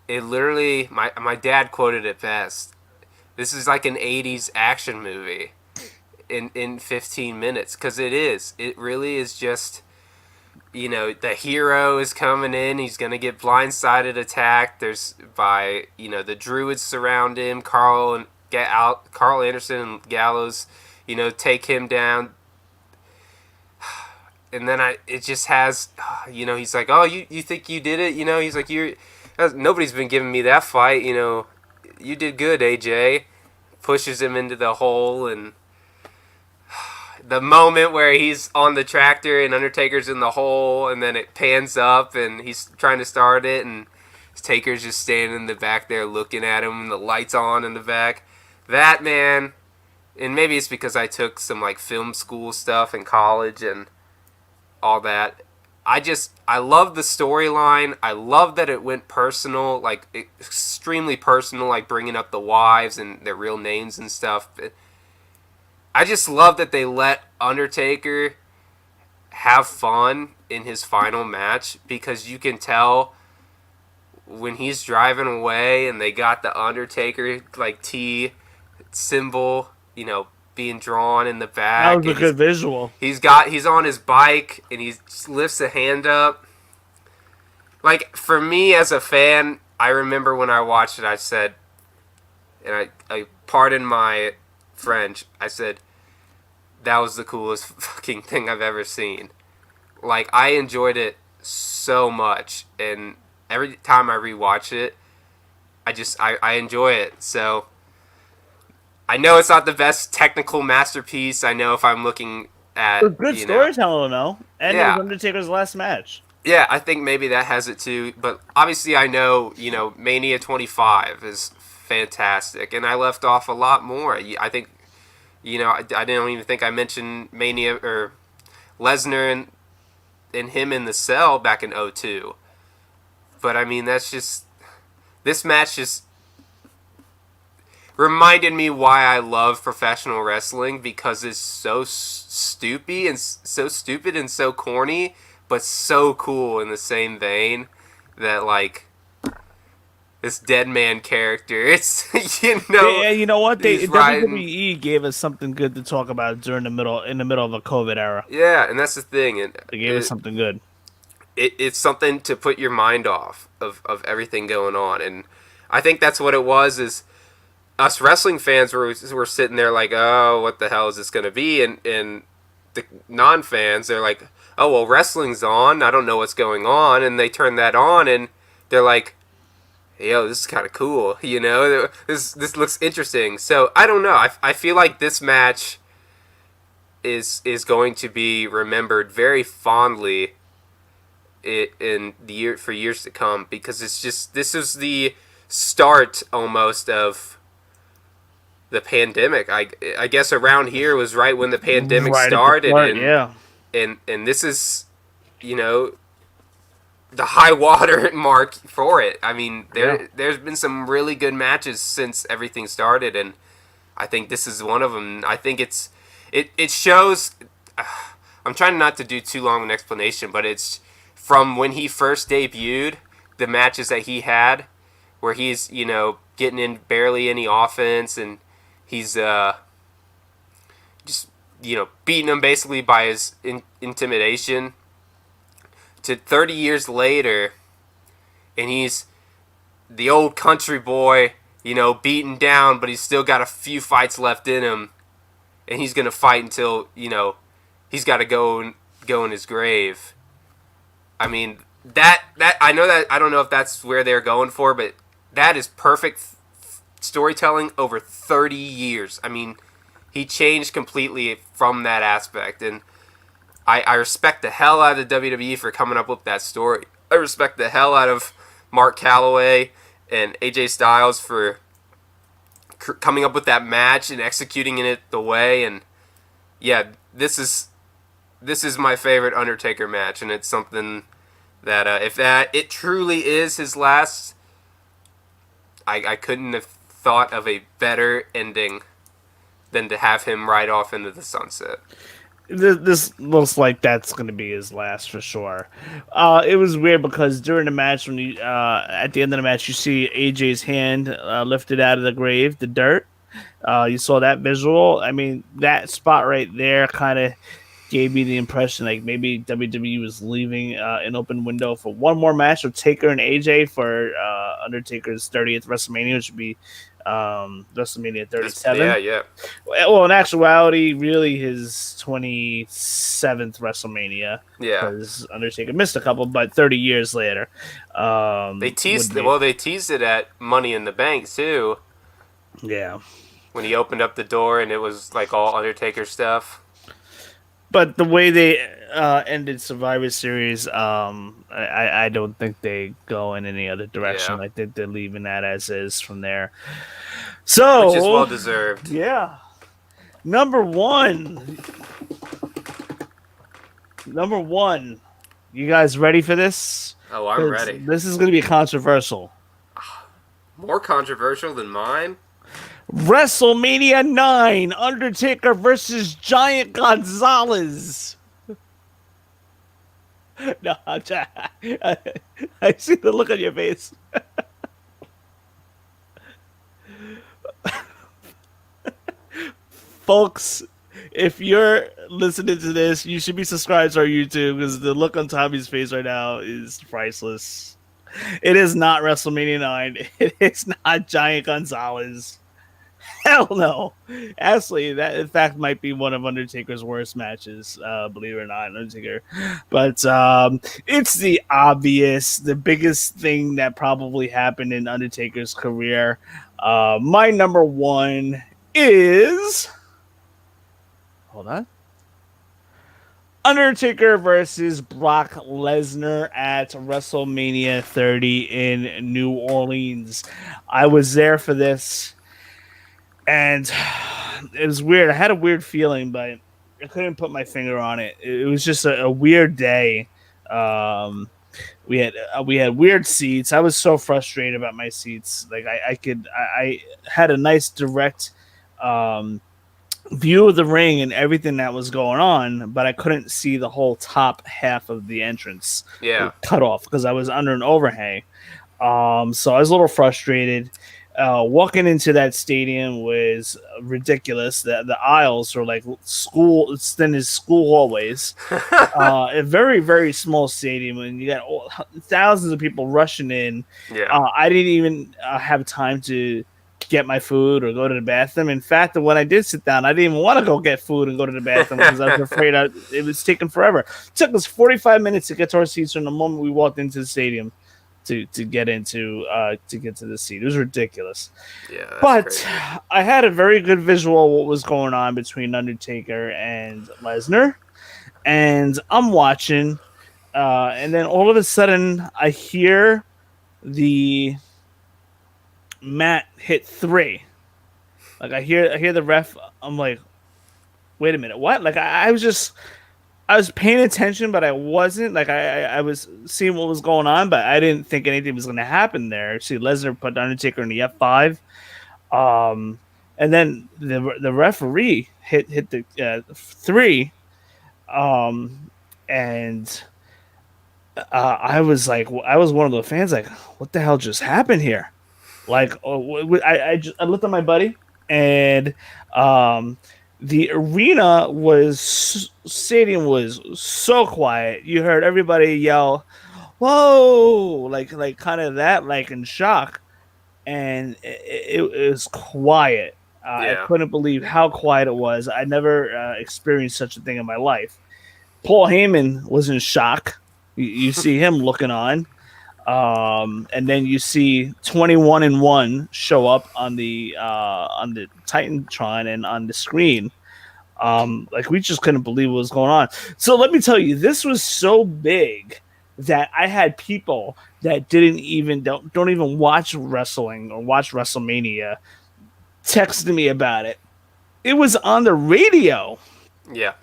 it literally, my dad quoted it best. This is like an 80s action movie in 15 minutes. Because it is. It really is just, the hero is coming in. He's going to get blindsided attacked. The Druids surround him. Carl Anderson and Gallows, take him down. And then it just has, he's like, oh, you think you did it? He's like, nobody's been giving me that fight. You did good, AJ. Pushes him into the hole, and the moment where he's on the tractor and Undertaker's in the hole, and then it pans up and he's trying to start it, and Taker's just standing in the back there looking at him, and the lights on in the back. That, man, and maybe it's because I took some film school stuff in college and all that. I love the storyline. I love that it went personal, extremely personal, bringing up the wives and their real names and stuff. I just love that they let Undertaker have fun in his final match, because you can tell when he's driving away and they got the Undertaker T symbol, being drawn in the
That
back,
was a
and
good visual.
he's on his bike and he lifts a hand up. Like, for me as a fan, I remember when I watched it, I said, and I pardon my French, I said, that was the coolest fucking thing I've ever seen. Like, I enjoyed it so much, and every time I rewatch it, I enjoy it. So, I know it's not the best technical masterpiece. I know if I'm looking
It
at,
was good storytelling, though. And it was
yeah,
Undertaker's last match.
yeah, I think maybe that has it too. But obviously, I know, Mania 25 is fantastic, and I left off a lot more. I think, I didn't even think I mentioned Mania or Lesnar and him in the cell back in '02. But I mean, this match just reminded me why I love professional wrestling, because it's so stupid and so corny, but so cool in the same vein. That, like, this dead man character, it's
Yeah, you know what?
he's riding.
WWE gave us something good to talk about in the middle of a COVID era.
Yeah, and that's the thing, and
They gave us something good.
it's something to put your mind off of everything going on, and I think that's what it was. Is us wrestling fans were sitting there like, oh, what the hell is this going to be? And the non-fans, they're like, oh, well, wrestling's on. I don't know what's going on. And they turn that on, and they're like, yo, this is kind of cool. This looks interesting. So, I don't know. I feel like this match is going to be remembered very fondly in the year for years to come, because this is the start almost of the pandemic. I guess around here was right when the pandemic
Right at the
started,
start, yeah.
and this is, the high water mark for it. I mean, there's been some really good matches since everything started, and I think this is one of them. I think it shows. I'm trying not to do too long an explanation, but it's from when he first debuted, the matches that he had, where he's getting in barely any offense, and he's just beating him basically by his intimidation, to 30 years later, and he's the old country boy, beaten down, but he's still got a few fights left in him, and he's gonna fight until he's got to go in his grave. I mean, that I know that, I don't know if that's where they're going for, but that is perfect storytelling over 30 years. I mean, he changed completely from that aspect, and I respect the hell out of the WWE for coming up with that story. I respect the hell out of Mark Calloway and AJ Styles for coming up with that match and executing it the way. And yeah, this is my favorite Undertaker match, and it's something that if it truly is his last, I couldn't have thought of a better ending than to have him ride off into the sunset.
This looks like that's going to be his last for sure. It was weird because during the match, when you at the end of the match, you see AJ's hand lifted out of the grave, the dirt. You saw that visual. I mean, that spot right there kind of gave me the impression like maybe WWE was leaving an open window for one more match with Taker and AJ for Undertaker's 30th WrestleMania, which would be WrestleMania 37.
Yeah.
Well, in actuality, really his 27th WrestleMania.
Yeah.
Because Undertaker missed a couple, but 30 years later.
They teased it at Money in the Bank too.
Yeah.
When he opened up the door and it was like all Undertaker stuff.
But the way they ended Survivor Series, I don't think they go in any other direction.
Yeah.
I think they're leaving that as is from there. So,
which is well deserved.
Yeah. Number one. You guys ready for this?
Oh, I'm ready.
This is going to be controversial.
More controversial than mine?
WrestleMania 9, Undertaker versus Giant Gonzalez. No, I see the look on your face. Folks, if you're listening to this, you should be subscribed to our YouTube because the look on Tommy's face right now is priceless. It is not WrestleMania 9. It is not Giant Gonzalez. Hell no. Actually, that in fact might be one of Undertaker's worst matches, believe it or not, Undertaker. But it's the obvious, the biggest thing that probably happened in Undertaker's career. My number one is. Hold on. Undertaker versus Brock Lesnar at WrestleMania 30 in New Orleans. I was there for this, and it was weird. I had a weird feeling, but I couldn't put my finger on it. It was just a weird day. Um, we had weird seats. I was so frustrated about my seats. Like I had a nice direct view of the ring and everything that was going on, but I couldn't see the whole top half of the entrance. It
Yeah.
was cut off because I was under an overhang. So I was a little frustrated. Walking into that stadium was ridiculous. The aisles were like school, as thin as school hallways. A very, very small stadium, and you got thousands of people rushing in.
Yeah.
I didn't even have time to get my food or go to the bathroom. In fact, when I did sit down, I didn't even want to go get food and go to the bathroom because I was afraid it was taking forever. It took us 45 minutes to get to our seats from the moment we walked into the stadium to get to get to the seat. It was ridiculous.
Yeah. That's
But
crazy.
I had a very good visual of what was going on between Undertaker and Lesnar, and I'm watching, and then all of a sudden I hear the mat hit 3. Like I hear the ref. I'm like, wait a minute, what? Like I was paying attention, but I wasn't. Like I was seeing what was going on, but I didn't think anything was going to happen there. See, Lesnar put Undertaker in the F5, and then the referee hit the 3, and I was one of the fans. Like, what the hell just happened here? Like, I looked at my buddy, and the arena was stadium was so quiet. You heard everybody yell, "Whoa!" like kind of that, like in shock, and it was quiet. I
Yeah.
couldn't believe how quiet it was. I never experienced such a thing in my life. Paul Heyman was in shock. You see him looking on. And then you see 21 and 1 show up on the Titantron and on the screen. Like we just couldn't believe what was going on. So let me tell you, this was so big that I had people that don't even watch wrestling or watch WrestleMania texting me about it. It was on the radio.
Yeah.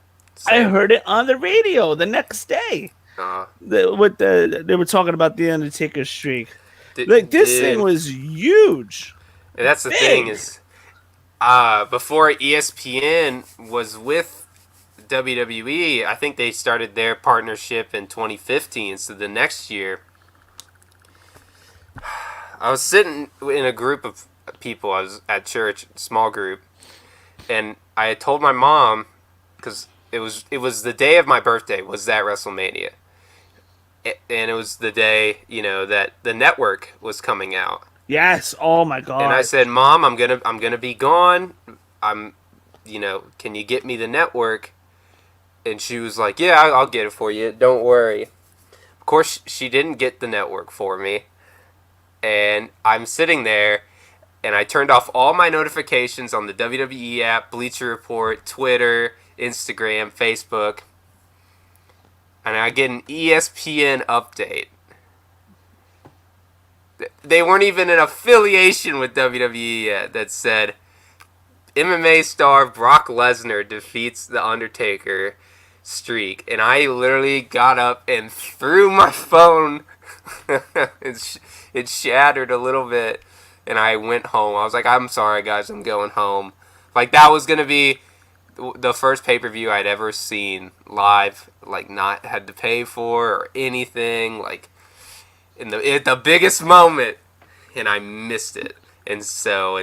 I
Same.
heard it on the radio the next day.
Uh,
They were talking about the Undertaker streak.
did,
Like this
did,
thing was huge.
and that's the thing
Big.
is, before ESPN was with WWE, I think they started their partnership in 2015. So the next year, I was sitting in a group of people. I was at church, small group, and I had told my mom because it was the day of my birthday was that WrestleMania, and it was the day that the network was coming out.
Yes. Oh my god.
And I said, "Mom, I'm gonna be gone. Can you get me the network?" And she was like, "Yeah, I'll get it for you. Don't worry." Of course, she didn't get the network for me, and I'm sitting there, and I turned off all my notifications on the WWE app, Bleacher Report, Twitter, Instagram, Facebook, and I get an ESPN update. They weren't even in affiliation with WWE yet. That said, MMA star Brock Lesnar defeats The Undertaker streak. And I literally got up and threw my phone. It shattered a little bit. And I went home. I was like, I'm sorry, guys. I'm going home. Like, that was going to be the first pay-per-view I'd ever seen live. Like, not had to pay for or anything. Like, at the biggest moment, and I missed it. And so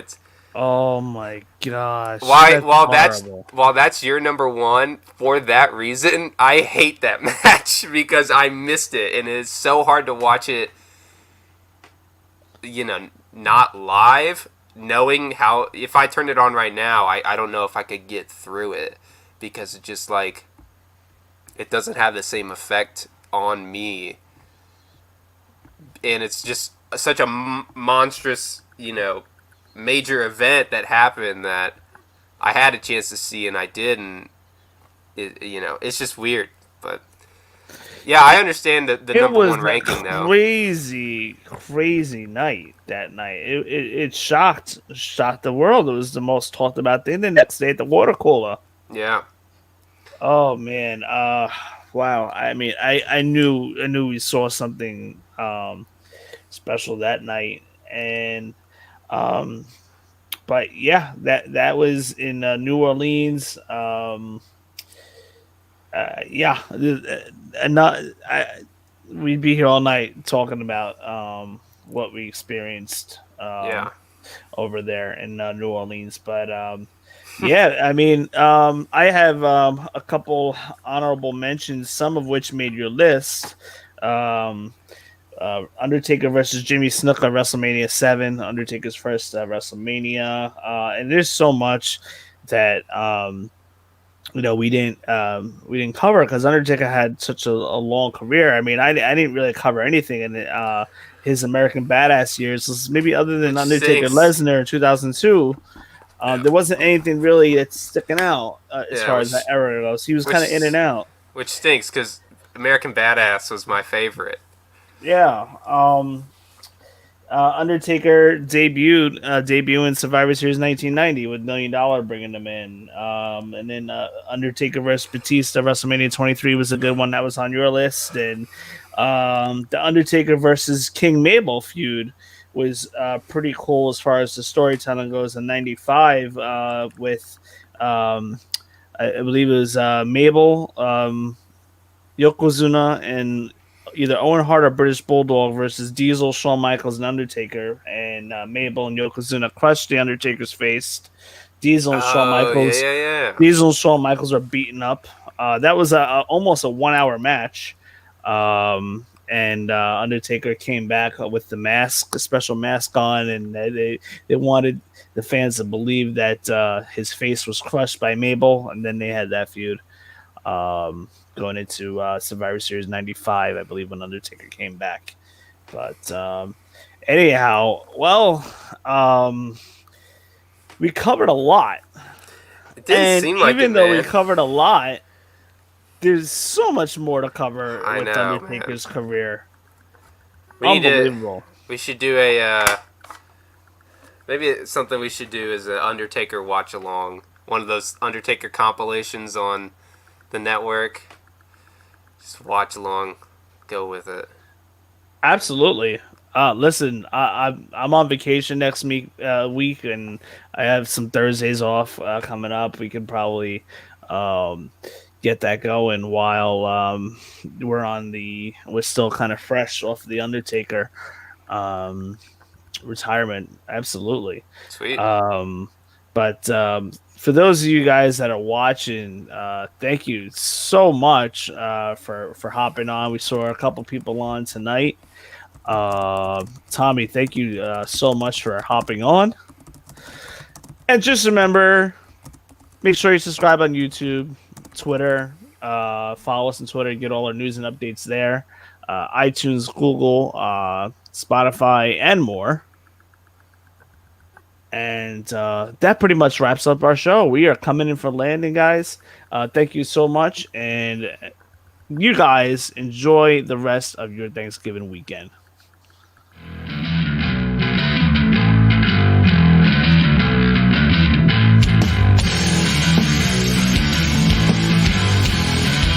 Oh my gosh,
Why?
that's horrible.
While that's your number one for that reason, I hate that match because I missed it, and it's so hard to watch it. Not live. Knowing how, if I turned it on right now, I don't know if I could get through it because it just like it doesn't have the same effect on me, and it's just such a monstrous, major event that happened that I had a chance to see and I didn't. It's just weird. But yeah, I understand the
It
number
was
one
a
ranking though.
crazy night that night. It shocked the world. It was the most talked about thing the next day at the water cooler.
Yeah,
Oh man, wow. I mean, I knew we saw something special that night, and um, but yeah, that was in New Orleans. Yeah, not we'd be here all night talking about what we experienced
yeah.
over there in New Orleans. But yeah, I mean, I have a couple honorable mentions, some of which made your list. Um, Undertaker versus Jimmy Snuka at WrestleMania 7, Undertaker's first WrestleMania. And there's so much that we didn't cover because Undertaker had such a long career. I mean, I didn't really cover anything in his American Badass years. Maybe other than
Which
Undertaker
stinks.
Lesnar in 2002,
Yeah,
there wasn't anything really that's sticking out as
yeah.
far as that era goes. He was kind of in
Which
and out.
which stinks because American Badass was my favorite.
Yeah. Undertaker debuted in Survivor Series 1990 with $1 Million bringing them in, and then Undertaker versus Batista WrestleMania 23 was a good one that was on your list, and the Undertaker versus King Mabel feud was pretty cool as far as the storytelling goes in '95 with I believe it was Mabel. Yokozuna and either Owen Hart or British Bulldog versus Diesel, Shawn Michaels, and Undertaker. And Mabel and Yokozuna crushed the Undertaker's face. Diesel and Shawn
Oh yeah,
Michaels.
yeah, yeah.
Diesel and Shawn Michaels are beaten up. That was almost a 1 hour match. And Undertaker came back with the mask, a special mask on, and they wanted the fans to believe that his face was crushed by Mabel, and then they had that feud going into Survivor Series '95, I believe, when Undertaker came back. But anyhow, well, um, we covered a lot,
It didn't
and
seem like it,
even though we
man.
covered a lot, there's so much more to cover
I
with
know, man.
Undertaker's career.
We need to.
Unbelievable.
We should do a. Maybe it's something we should do is an Undertaker watch along. One of those Undertaker compilations on the network. Just watch along. Go with it.
Absolutely. Listen, I'm on vacation next week, and I have some Thursdays off coming up. We could probably um, get that going while we're still kind of fresh off the Undertaker um, retirement. Absolutely.
Sweet.
Um, but for those of you guys that are watching, thank you so much for hopping on. We saw a couple people on tonight. Tommy, thank you so much for hopping on. And just remember, make sure you subscribe on YouTube, Twitter. Follow us on Twitter, get all our news and updates there. iTunes, Google, Spotify, and more. And that pretty much wraps up our show. We are coming in for landing, guys. Thank you so much. And you guys enjoy the rest of your Thanksgiving weekend.